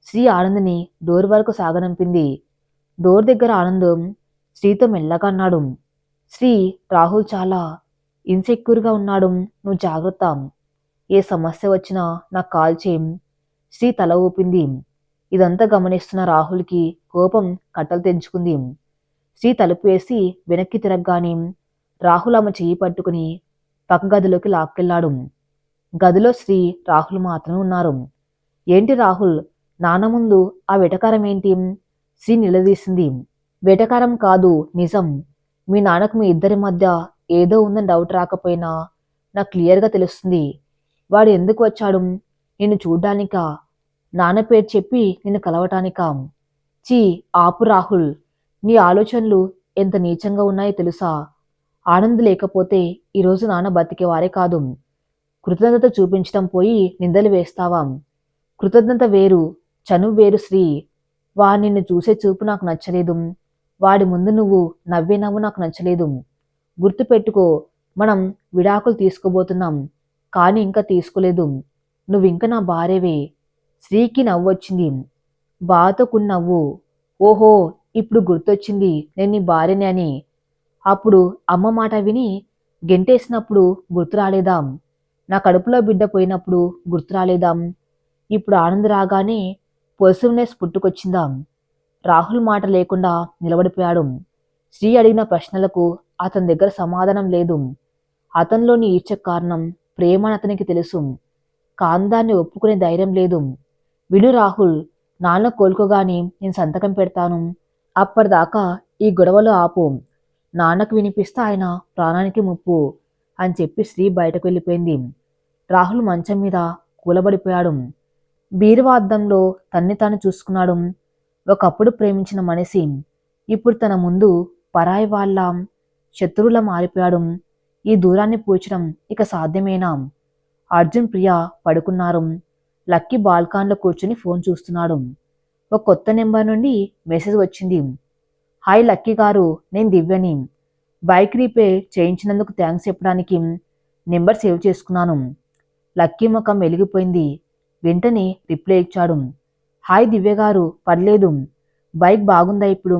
శ్రీ ఆనంద్ని డోర్ వరకు సాగనంపింది. డోర్ దగ్గర ఆనందం శ్రీతో మెల్లగా అన్నాడు. శ్రీ, రాహుల్ చాలా ఇన్సెక్యూర్గా ఉన్నాడు, నువ్వు జాగ్రత్త. ఏ సమస్య వచ్చినా నాకు కాల్ చేయం. శ్రీ తల ఊపింది. ఇదంతా గమనిస్తున్న రాహుల్కి కోపం కట్టలు తెంచుకుంది. శ్రీ తలుపు వేసి వెనక్కి తిరగగానే రాహుల్ ఆమె చెయ్యి పట్టుకుని పక్క గదిలోకి లాక్కెళ్ళాడు. గదిలో శ్రీ రాహుల్ మాత్రమే ఉన్నారు. ఏంటి రాహుల్, నాన్న ముందు ఆ వెటకారం ఏంటి? శ్రీ నిలదీసింది. వెటకారం కాదు, నిజం. మీ నాన్నకు మీ ఇద్దరి మధ్య ఏదో ఉందని డౌట్ రాకపోయినా నాకు క్లియర్గా తెలుస్తుంది. వాడు ఎందుకు వచ్చాడు? నిన్ను చూడ్డానికా? నాన్న పేరు చెప్పి నిన్ను కలవటానికా? చీ, ఆపు రాహుల్. నీ ఆలోచనలు ఎంత నీచంగా ఉన్నాయో తెలుసా? ఆనంద్ లేకపోతే ఈరోజు నాన్న బతికేవారే కాదు. కృతజ్ఞత చూపించటం పోయి నిందలు వేస్తావా? కృతజ్ఞత వేరు, చనువు వేరు శ్రీ. వాడు నిన్ను చూసే చూపు నాకు నచ్చలేదు. వాడి ముందు నువ్వు నవ్వే నవ్వు నాకు నచ్చలేదు. గుర్తుపెట్టుకో, మనం విడాకులు తీసుకోబోతున్నాం, కానీ ఇంకా తీసుకోలేదు. నువ్వింక నా భార్యవే. శ్రీకి నవ్వొచ్చింది. బాధతో కొన్ని నవ్వు. ఓహో, ఇప్పుడు గుర్తొచ్చింది నేను నీ భార్యని అని. అప్పుడు అమ్మ మాట విని గెంటేసినప్పుడు గుర్తు రాలేదా? నా కడుపులో బిడ్డ పోయినప్పుడు గుర్తు రాలేదా? ఇప్పుడు ఆనంద్ రాగానే పొసెసివ్నెస్ పుట్టుకొచ్చిందా? రాహుల్ మాట లేకుండా నిలబడిపోయాడు. శ్రీ అడిగిన ప్రశ్నలకు అతని దగ్గర సమాధానం లేదు. అతనిలోని ఈర్ష్యకు కారణం ప్రేమ అని అతనికి తెలుసు. కాందాన్ని ఒప్పుకునే ధైర్యం లేదు. విను రాహుల్, నాన్న కోలుకోగానే నేను సంతకం పెడతాను. అప్పటిదాకా ఈ గొడవలు ఆపు. నాన్నకు వినిపిస్తే ఆయన ప్రాణానికి ముప్పు అని చెప్పి శ్రీ బయటకు వెళ్ళిపోయింది. రాహుల్ మంచం మీద కూలబడిపోయాడు. బీరువా అద్దంలో తన్ని తాను చూసుకున్నాడు. ఒకప్పుడు ప్రేమించిన మనిషి ఇప్పుడు తన ముందు పరాయి వాళ్ళ శత్రువులా మారిపోయాడు. ఈ దూరాన్ని పూడ్చడం ఇక సాధ్యమేనా? అర్జున్, ప్రియా పడుకున్నారు. లక్కీ బాల్కాన్లో కూర్చుని ఫోన్ చూస్తున్నాడు. ఒక కొత్త నెంబర్ నుండి మెసేజ్ వచ్చింది. హాయ్ లక్కీ గారు, నేను దివ్యని. బైక్ రిపేర్ చేయించినందుకు థ్యాంక్స్ చెప్పడానికి నెంబర్ సేవ్ చేసుకున్నాను. లక్కీ ముఖం వెలిగిపోయింది. వెంటనే రిప్లై ఇచ్చాడు. హాయ్ దివ్య గారు, పర్లేదు. బైక్ బాగుందా ఇప్పుడు?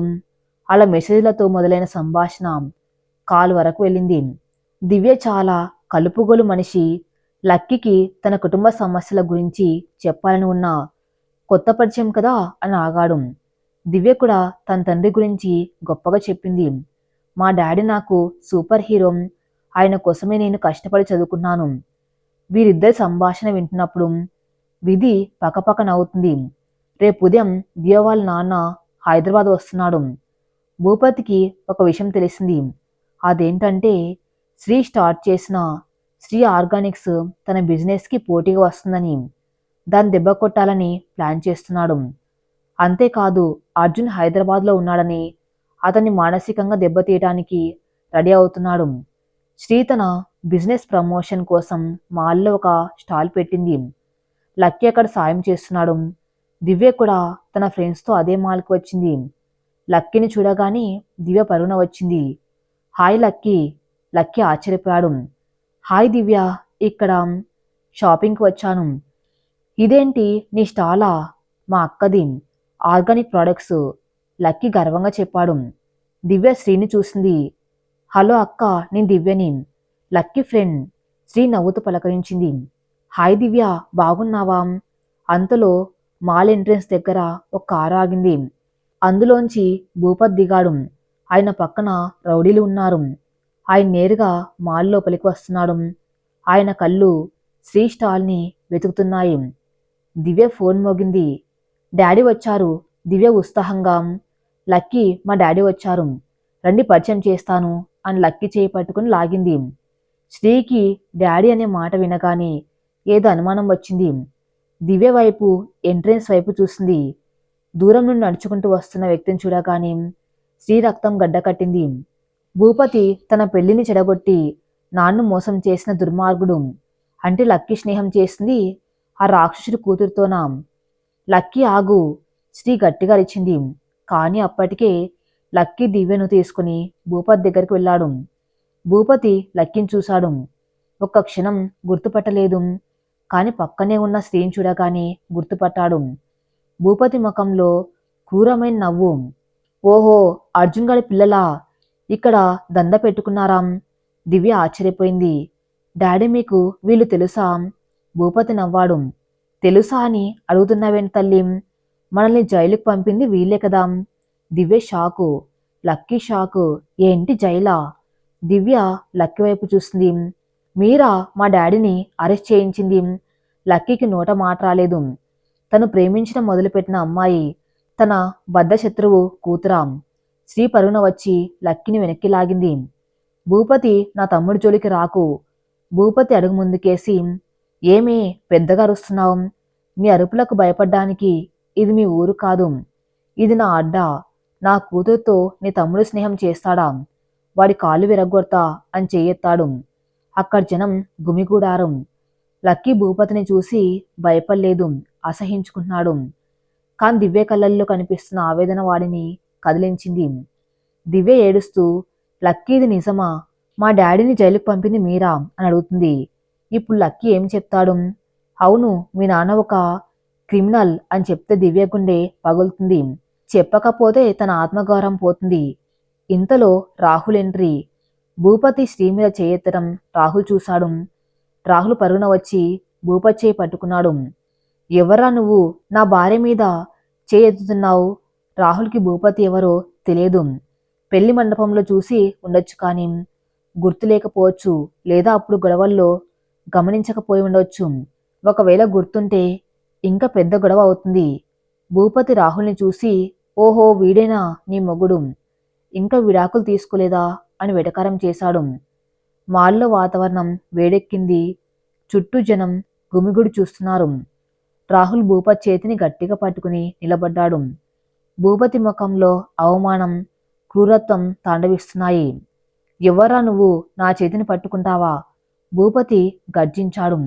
అలా మెసేజ్లతో మొదలైన సంభాషణ కాల్ వరకు వెళ్ళింది. దివ్య చాలా కలుపుగోలు మనిషి. లక్కీకి తన కుటుంబ సమస్యల గురించి చెప్పాలని ఉన్న కొత్త పరిచయం కదా అని ఆగాడు. దివ్య కూడా తన తండ్రి గురించి గొప్పగా చెప్పింది. మా డాడీ నాకు సూపర్ హీరో. ఆయన కోసమే నేను కష్టపడి చదువుకున్నాను. వీరిద్దరి సంభాషణ వింటున్నప్పుడు విధి పకపక నవ్వుతుంది. రేపు ఉదయం దివ్య వాళ్ళ నాన్న హైదరాబాద్ వస్తున్నాడు. భూపతికి ఒక విషయం తెలిసింది. అదేంటంటే శ్రీ స్టార్ట్ చేసిన శ్రీ ఆర్గానిక్స్ తన బిజినెస్కి పోటీగా వస్తుందని, దాన్ని దెబ్బ కొట్టాలని ప్లాన్ చేస్తున్నాడు. అంతేకాదు అర్జున్ హైదరాబాద్లో ఉన్నాడని, అతన్ని మానసికంగా దెబ్బతీయటానికి రెడీ అవుతున్నాడు. శ్రీ తన బిజినెస్ ప్రమోషన్ కోసం మాల్లో ఒక స్టాల్ పెట్టింది. లక్కీ అక్కడ సాయం చేస్తున్నాడు. దివ్య కూడా తన ఫ్రెండ్స్తో అదే మాల్కి వచ్చింది. లక్కీని చూడగానే దివ్య పరుగున వచ్చింది. Hi lucky. లక్కీ ఆశ్చర్యపోయాడు. హాయ్ దివ్య, ఇక్కడ షాపింగ్కి వచ్చాను. ఇదేంటి నీ స్టాలా? మా అక్కది, ఆర్గానిక్ ప్రోడక్ట్స్. లక్కీ గర్వంగా చెప్పాడు. దివ్య శ్రీని చూసింది. హలో అక్క, నేను దివ్యని, లక్కీ ఫ్రెండ్. శ్రీ నవ్వుతూ పలకరించింది. హాయ్ దివ్య, బాగున్నావా? అంతలో మాల్ ఎంట్రెన్స్ దగ్గర ఒక కారు ఆగింది. అందులోంచి భూపత్ దిగాడు. ఆయన పక్కన రౌడీలు ఉన్నారు. ఆయన నేరుగా మాల్ లోపలికి వస్తున్నాడు. ఆయన కళ్ళు శ్రీ స్టాల్ని వెతుకుతున్నాయి. దివ్య ఫోన్ మోగింది. డాడీ వచ్చారు. దివ్య ఉత్సాహంగా, లక్కీ మా డాడీ వచ్చారు, రండి పరిచయం చేస్తాను అని లక్కీ చేయి పట్టుకుని లాగింది. శ్రీకి డాడీ అనే మాట వినగానే ఏదో అనుమానం వచ్చింది. దివ్య వైపు, ఎంట్రెన్స్ వైపు చూసింది. దూరం నుండి నడుచుకుంటూ వస్తున్న వ్యక్తిని చూడగానే శ్రీ రక్తం గడ్డకట్టింది. భూపతి తన పెళ్లిని చెడగొట్టి నాన్ను మోసం చేసిన దుర్మార్గుడు. అంటే లక్కీ స్నేహం చేసింది ఆ రాక్షసుడి కూతురుతోనా? లక్కీ ఆగు, శ్రీ గట్టిగా అరిచింది. కానీ అప్పటికే లక్కీ దివ్యను తీసుకుని భూపతి దగ్గరికి వెళ్ళాడు. భూపతి లక్కీని చూశాడు. ఒక్క క్షణం గుర్తుపట్టలేదు. కాని పక్కనే ఉన్న శ్రీని చూడగానే గుర్తుపట్టాడు. భూపతి ముఖంలో క్రూరమైన నవ్వు. ఓహో, అర్జున్ గారి పిల్లలా? ఇక్కడ దంద పెట్టుకున్నారా? దివ్య ఆశ్చర్యపోయింది. డాడీ, మీకు వీళ్ళు తెలుసా? భూపతి నవ్వాడు. తెలుసా అని అడుగుతున్నావేంటి తల్లి? మనల్ని జైలుకి పంపింది వీళ్ళే కదా. దివ్య షాకు. లక్కీ షాకు. ఏంటి జైలా? దివ్య లక్కీ వైపు చూసింది. మీరా మా డాడీని అరెస్ట్ చేయించింది? లక్కీకి నోట మాట రాలేదు. తను ప్రేమించడం మొదలుపెట్టిన అమ్మాయి తన బద్ధ శత్రువు కూతురా. శ్రీ పరుగున వచ్చి లక్కీని వెనక్కి లాగింది. భూపతి, నా తమ్ముడి జోలికి రాకు. భూపతి అడుగు ముందుకేసి, ఏమీ పెద్దగా అరుస్తున్నావు? మీ అరుపులకు భయపడ్డానికి ఇది మీ ఊరు కాదు. ఇది నా అడ్డా. నా కూతురుతో నీ తమ్ముడు స్నేహం చేస్తాడా? వాడి కాళ్ళు విరగ్గొడతా అని చెయ్యెత్తాడు. అక్కడ జనం గుమిగూడారు. లక్కీ భూపతిని చూసి భయపడలేదు, అసహించుకున్నాడు. కాని దివ్య కళ్ళల్లో కనిపిస్తున్న ఆవేదన వాడిని కదిలించింది. దివ్య ఏడుస్తూ, లక్కీది నిజమా? మా డాడీని జైలుకు పంపింది మీరా అని అడుగుతుంది. ఇప్పుడు లక్కీ ఏం చెప్తాడు? అవును, మీ నాన్న ఒక క్రిమినల్ అని చెప్తే దివ్య గుండె పగులుతుంది. చెప్పకపోతే తన ఆత్మగౌరవం పోతుంది. ఇంతలో రాహుల్ ఎంట్రీ. భూపతి శ్రీ మీద చేయెత్తడం రాహుల్ చూశాడు. రాహుల్ పరుగున వచ్చి భూపతి చేయి పట్టుకున్నాడు. ఎవరా నువ్వు నా భార్య మీద చేయెత్తుతున్నావు? రాహుల్కి భూపతి ఎవరో తెలియదు. పెళ్లి మండపంలో చూసి ఉండొచ్చు కానీ గుర్తు లేకపోవచ్చు, లేదా అప్పుడు గొడవల్లో గమనించకపోయి ఉండొచ్చు. ఒకవేళ గుర్తుంటే ఇంకా పెద్ద గొడవ అవుతుంది. భూపతి రాహుల్ని చూసి, ఓహో వీడేనా నీ మొగుడు, ఇంకా విడాకులు తీసుకోలేదా అని వెటకారం చేశాడు. మాల్లో వాతావరణం వేడెక్కింది. చుట్టూ జనం గుమిగుడి చూస్తున్నారు. రాహుల్ భూపతి చేతిని గట్టిగా పట్టుకుని నిలబడ్డాడు. భూపతి ముఖంలో అవమానం, క్రూరత్వం తాండవిస్తున్నాయి. ఎవరా నువ్వు నా చేతిని పట్టుకుంటావా? భూపతి గర్జించాడు.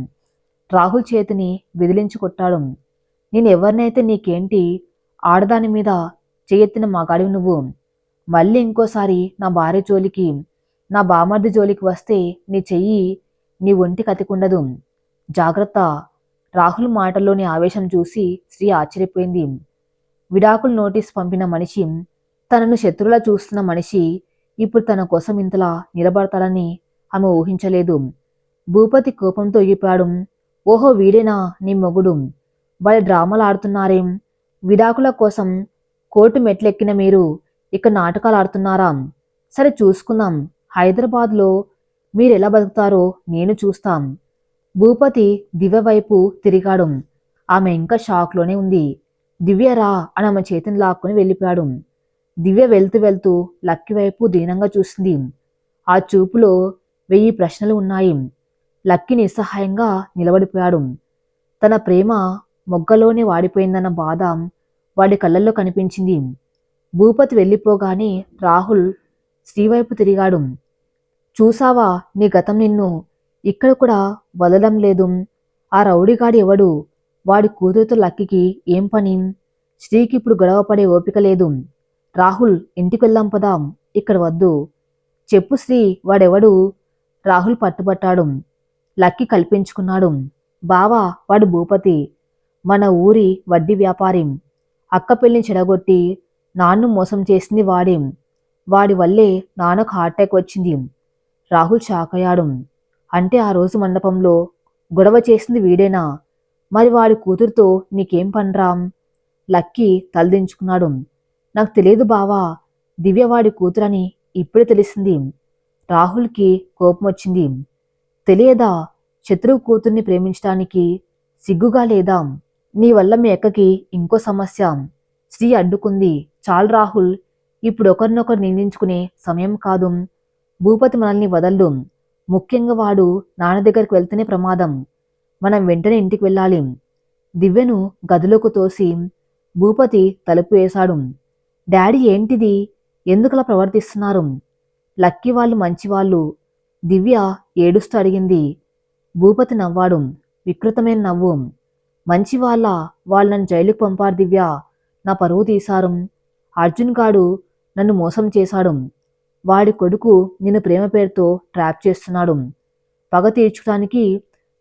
రాహుల్ చేతిని విదిలించి కొట్టాడు. నేనెవరినైతే నీకేంటి? ఆడదాని మీద చేయెత్తిన మగాడివి నువ్వు. మళ్ళీ ఇంకోసారి నా భార్య జోలికి, నా బామర్ది జోలికి వస్తే నీ చెయ్యి నీ ఒంటికి అతికుండదు. జాగ్రత్త. రాహుల్ మాటల్లోని ఆవేశం చూసి శ్రీ ఆశ్చర్యపోయింది. విడాకులు నోటీస్ పంపిన మనిషి, తనను శత్రువులా చూస్తున్న మనిషి ఇప్పుడు తన కోసం ఇంతలా నిలబడతాడని ఆమె ఊహించలేదు. భూపతి కోపంతో ఎగిపాడు. ఓహో వీడేనా నీ మొగుడు? వాళ్ళ డ్రామాలు ఆడుతున్నారేం? విడాకుల కోసం కోర్టు మెట్లెక్కిన మీరు ఇక నాటకాలు ఆడుతున్నారా? సరే చూసుకుందాం. హైదరాబాద్లో మీరెలా బతుకుతారో నేను చూస్తాం. భూపతి దివ్య వైపు తిరిగాడు. ఆమె ఇంకా షాక్లోనే ఉంది. దివ్యరా అని ఆమె చేతిని లాక్కుని వెళ్ళిపోయాడు. దివ్య వెళ్తూ వెళ్తూ లక్కీ వైపు దీనంగా చూసింది. ఆ చూపులో 1000 ప్రశ్నలు ఉన్నాయి. లక్కీ నిస్సహాయంగా నిలబడిపోయాడు. తన ప్రేమ మొగ్గలోనే వాడిపోయిందన్న బాధ వాడి కళ్ళల్లో కనిపించింది. భూపతి వెళ్ళిపోగానే రాహుల్ శ్రీవైపు తిరిగాడు. చూసావా నీ గతం నిన్ను ఇక్కడ కూడా వదలడం లేదు. ఆ రౌడీగాడి ఎవడు? వాడి కూతురుతో లక్కీకి ఏం పని? శ్రీకి ఇప్పుడు గొడవ పడే ఓపిక లేదు. రాహుల్ ఇంటికి వెళ్దాం పదా. ఇక్కడ వద్దు. చెప్పు శ్రీ, వాడెవడు? రాహుల్ పట్టుబట్టాడు. లక్కీ కల్పించుకున్నాడు. బావా, వాడు భూపతి, మన ఊరి వడ్డీ వ్యాపారి. అక్క పెళ్లిని చెడగొట్టి నాన్ను మోసం చేసింది వాడే. వాడి వల్లే నాన్నకు హార్ట్అటాక్ వచ్చింది. రాహుల్ షాక్ అయ్యాడు. అంటే ఆ రోజు మండపంలో గొడవ చేసింది వీడేనా? మరి వాడి కూతురుతో నీకేం పనిరాం? లక్కీ తలదించుకున్నాడు. నాకు తెలియదు బావా, దివ్య వాడి కూతురని ఇప్పుడే తెలిసింది. రాహుల్కి కోపం వచ్చింది. తెలియదా? శత్రువు కూతుర్ని ప్రేమించడానికి సిగ్గుగా లేదా? నీ వల్ల మీ అక్కకి ఇంకో సమస్య. శ్రీ అడ్డుకుంది. చాలు రాహుల్, ఇప్పుడు ఒకరినొకరు నిందించుకునే సమయం కాదు. భూపతి మనల్ని వదల్డు. ముఖ్యంగా వాడు నాన్న దగ్గరికి వెళ్తేనే ప్రమాదం. మనం వెంటనే ఇంటికి వెళ్ళాలి. దివ్యను గదిలోకి తోసి భూపతి తలుపు వేశాడు. డాడీ ఏంటిది? ఎందుకలా ప్రవర్తిస్తున్నారు? లక్కీ వాళ్ళు మంచివాళ్ళు. దివ్య ఏడుస్తూ అడిగింది. భూపతి నవ్వాడు. వికృతమైన నవ్వు. మంచివాళ్ళ? వాళ్ళు నన్ను జైలుకు పంపారు దివ్య. నా పరువు తీశారు. అర్జున్ గాడు నన్ను మోసం చేశాడు. వాడి కొడుకు నిన్ను ప్రేమ పేరుతో ట్రాప్ చేస్తున్నాడు. పగ తీర్చుకోవడానికి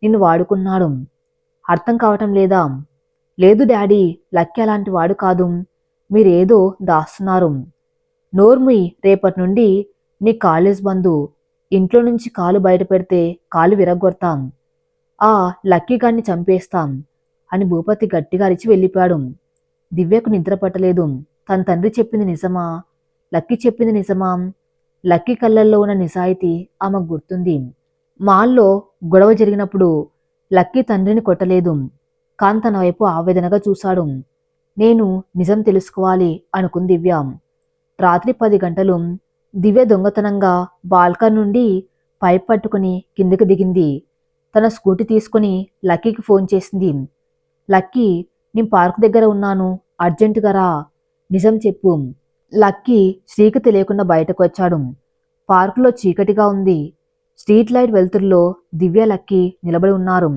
నిన్ను వాడుకున్నాడు. అర్థం కావటం లేదా? లేదు డాడీ, లక్కీ అలాంటి వాడు కాదు. మీరేదో దాస్తున్నారు. నోర్ముయ్, రేపటి నుండి నీ కాలేజ్ బంధు. ఇంట్లో నుంచి కాలు బయట పెడితే కాలు విరగ్గొడతాం. ఆ లక్కీగాన్ని చంపేస్తాం అని భూపతి గట్టిగా అరిచి వెళ్ళిపోయాడు. దివ్యకు నిద్ర పట్టలేదు. తన తండ్రి చెప్పింది నిజమా? లక్కీ చెప్పింది నిజమా? లక్కీ కళ్ళల్లో ఉన్న నిజాయితీ ఆమెకు గుర్తుంది. మాల్లో గొడవ జరిగినప్పుడు లక్కీ తండ్రిని కొట్టలేదు, కాని తన వైపు ఆవేదనగా చూశాడు. నేను నిజం తెలుసుకోవాలి అనుకుంది దివ్య. రాత్రి 10 గంటలు. దివ్య దొంగతనంగా బాల్కన్ నుండి పైప్ పట్టుకుని కిందికి దిగింది. తన స్కూటీ తీసుకుని లక్కీకి ఫోన్ చేసింది. లక్కీ, నేను పార్క్ దగ్గర ఉన్నాను, అర్జెంటుగా రా. నిజం చెప్పు. లక్కీ శ్రీకి తెలియకుండా బయటకు వచ్చాడు. పార్కులో చీకటిగా ఉంది. స్ట్రీట్ లైట్ వెలుతురులో దివ్య లక్కీ నిలబడి ఉన్నారు.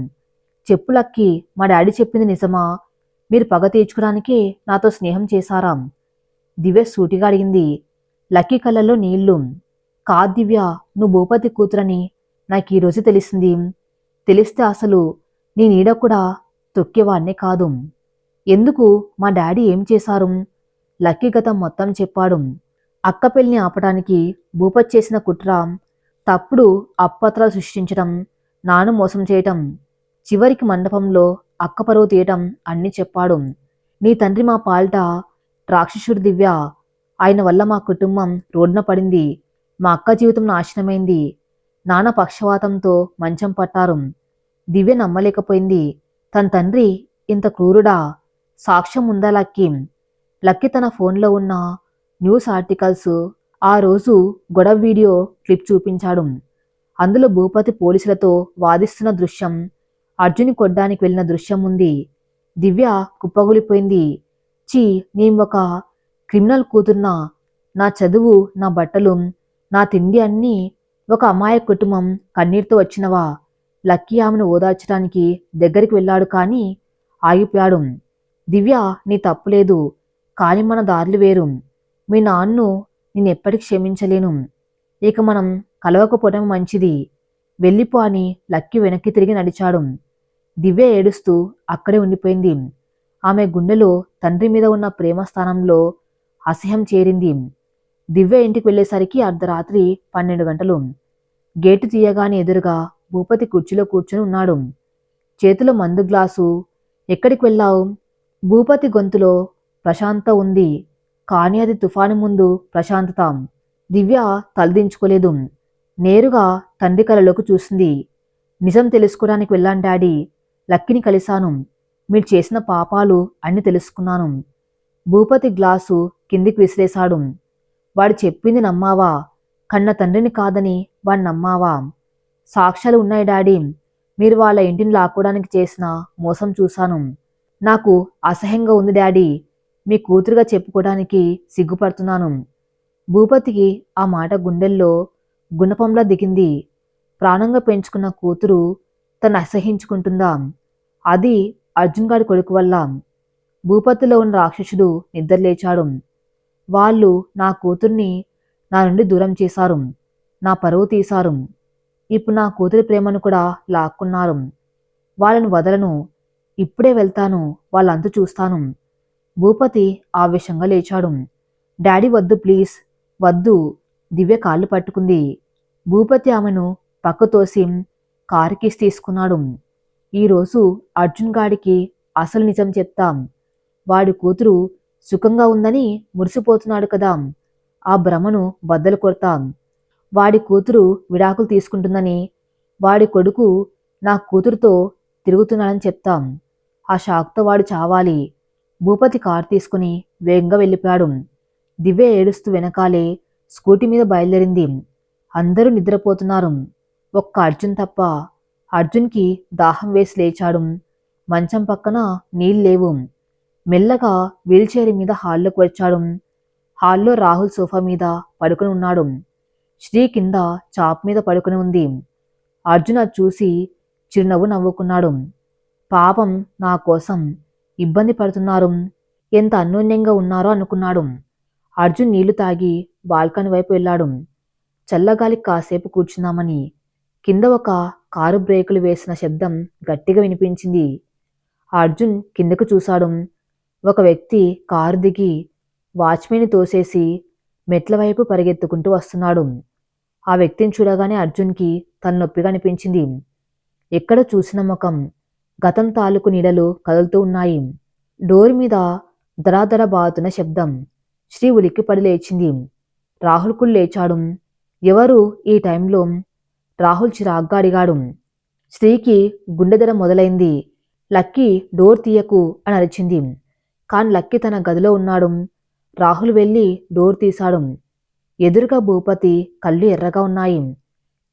చెప్పు లక్కీ, మా డాడీ చెప్పింది నిజమా? మీరు పగ తీర్చుకోవడానికే నాతో స్నేహం చేశారా? దివ్య సూటిగా అడిగింది. లక్కీ కళ్ళల్లో నీళ్లు. కాదు దివ్య, నువ్వు భూపతి కూతురని నాకు ఈరోజు తెలిసింది. తెలిస్తే అసలు నీ నీడ కూడా తొక్కేవాడినే కాదు. ఎందుకు? మా డాడీ ఏం చేశారు? లక్కీ గతం మొత్తం చెప్పాడు. అక్క పెళ్లిని ఆపడానికి భూపతి చేసిన కుట్ర తప్పుడు అప్పత్రాలు సృష్టించటం, నాను మోసం చేయటం, చివరికి మండపంలో అక్క పరువు తీయటం అన్నీ చెప్పాడు. నీ తండ్రి మా పాలిట రాక్షసుడు దివ్య. ఆయన వల్ల మా కుటుంబం రోడ్డున పడింది. మా అక్క జీవితం నాశనమైంది. నాన్న పక్షవాతంతో మంచం పట్టారు. దివ్య నమ్మలేకపోయింది. తన తండ్రి ఇంత క్రూరుడా? సాక్ష్యం ఉందా లక్కీ? లక్కీ తన ఫోన్లో ఉన్న న్యూస్ ఆర్టికల్స్, ఆ రోజు గొడవ వీడియో క్లిప్ చూపించాడు. అందులో భూపతి పోలీసులతో వాదిస్తున్న దృశ్యం, అర్జున్ని కొడ్డానికి వెళ్ళిన దృశ్యం ఉంది. దివ్య కుప్పగూలిపోయింది. చీ, నేను ఒక క్రిమినల్ కూతుర్నా? నా చదువు, నా బట్టలు, నా తిండి అన్నీ ఒక అమాయక కుటుంబం కన్నీటితో వచ్చినవా? లక్కీ ఆమెను ఓదార్చడానికి దగ్గరికి వెళ్ళాడు, కానీ ఆగిపోయాడు. దివ్య, నీ తప్పులేదు, కానీ మన దారులు వేరు. మీ నాన్ను నేనెప్పటికీ క్షమించలేను. ఇక మనం కలవకపోవడం మంచిది. వెళ్ళిపో అని లక్కీ వెనక్కి తిరిగి నడిచాడు. దివ్య ఏడుస్తూ అక్కడే ఉండిపోయింది. ఆమె గుండెలో తండ్రి మీద ఉన్న ప్రేమ స్థానంలో అసహ్యం చేరింది. దివ్య ఇంటికి వెళ్ళేసరికి అర్ధరాత్రి 12 గంటలు. గేటు తీయగానే ఎదురుగా భూపతి కుర్చీలో కూర్చుని ఉన్నాడు. చేతిలో మందు గ్లాసు. ఎక్కడికి వెళ్ళావు? భూపతి గొంతులో ప్రశాంతత ఉంది, కానీ అది తుఫాను ముందు ప్రశాంతత. దివ్య తలదించుకోలేదు. నేరుగా తండ్రి కలలోకి చూసింది. నిజం తెలుసుకోవడానికి వెళ్ళాను డాడీ. లక్కిని కలిశాను. మీరు చేసిన పాపాలు అన్ని తెలుసుకున్నాను. భూపతి గ్లాసు కిందికి విసిరేశాడు. వాడు చెప్పింది నమ్మావా? కన్న తండ్రిని కాదని వాడు నమ్మావా? సాక్ష్యాలు ఉన్నాయి డాడీ. మీరు వాళ్ళ ఇంటిని లాక్కోవడానికి చేసిన మోసం చూశాను. నాకు అసహ్యంగా ఉంది డాడీ. మీ కూతురుగా చెప్పుకోవడానికి సిగ్గుపడుతున్నాను. భూపతికి ఆ మాట గుండెల్లో గుణపంలా దిగింది. ప్రాణంగా పెంచుకున్న కూతురు తను అసహించుకుంటుందా? అది అర్జున్ గారి కొడుకు వల్ల. భూపతిలో ఉన్న రాక్షసుడు నిద్రలేచాడు. వాళ్ళు నా కూతుర్ని నా నుండి దూరం చేశారు. నా పరువు తీశారు. ఇప్పుడు నా కూతురి ప్రేమను కూడా లాక్కున్నారు. వాళ్ళని వదలను. ఇప్పుడే వెళ్తాను. వాళ్ళంతా చూస్తాను. భూపతి ఆవేశంగా లేచాడు. డాడీ వద్దు ప్లీజ్, వద్దు. దివ్య కాళ్ళు పట్టుకుంది. భూపతి ఆమెను పక్క తోసి కారు కీస్ తీసుకున్నాడు. ఈరోజు అర్జున్ గాడికి అసలు నిజం చెప్తాం. వాడి కూతురు సుఖంగా ఉందని మురిసిపోతున్నాడు కదా, ఆ భ్రమను బద్దలు కొడతాం. వాడి కూతురు విడాకులు తీసుకుంటుందని, వాడి కొడుకు నా కూతురుతో తిరుగుతున్నాడని చెప్తాం. ఆ షాక్తో వాడు చావాలి. భూపతి కారు తీసుకుని వేగంగా వెళ్ళిపోయాడు. దివ్య ఏడుస్తూ వెనకాలే స్కూటీ మీద బయలుదేరింది. అందరూ నిద్రపోతున్నారు, ఒక్క అర్జున్ తప్ప. అర్జున్కి దాహం వేసి లేచాడు. మంచం పక్కన నీళ్ళు లేవు. మెల్లగా వీల్చైర్ మీద హాల్లోకి వచ్చాడు. హాల్లో రాహుల్ సోఫా మీద పడుకుని ఉన్నాడు. శ్రీ కింద చాప్ మీద పడుకుని ఉంది. అర్జున్ అది చూసి చిరునవ్వు నవ్వుకున్నాడు. పాపం, నా కోసం ఇబ్బంది పడుతున్నారు, ఎంత అన్యోన్యంగా ఉన్నారో అనుకున్నాడు. అర్జున్ నీళ్లు తాగి బాల్కనీ వైపు వెళ్ళాడు. చల్లగాలి కాసేపు కూర్చుందామని. కింద ఒక కారు బ్రేకులు వేసిన శబ్దం గట్టిగా వినిపించింది. అర్జున్ కిందకు చూశాడు. ఒక వ్యక్తి కారు దిగి వాచ్మెన్ని తోసేసి మెట్ల వైపు పరిగెత్తుకుంటూ వస్తున్నాడు. ఆ వ్యక్తిని చూడగానే అర్జున్కి తలనొప్పిగా అనిపించింది. ఎక్కడ చూసిన ముఖం, గతం తాలూకు నీడలు కదులుతూ ఉన్నాయి. డోర్ మీద దరాదర బాగుతున్న శబ్దం. శ్రీ ఉలిక్కిపడి లేచింది. రాహుల్ కూడా లేచాడు. ఎవరు ఈ టైంలో? రాహుల్ చిరాగ్గా అడిగాడు. శ్రీకి గుండెదర మొదలైంది. లక్కీ, డోర్ తీయకు అని అరిచింది. కాని లక్కీ తన గదిలో ఉన్నాడు. రాహుల్ వెళ్ళి డోర్ తీశాడు. ఎదురుగా భూపతి కళ్ళు ఎర్రగా ఉన్నాయి.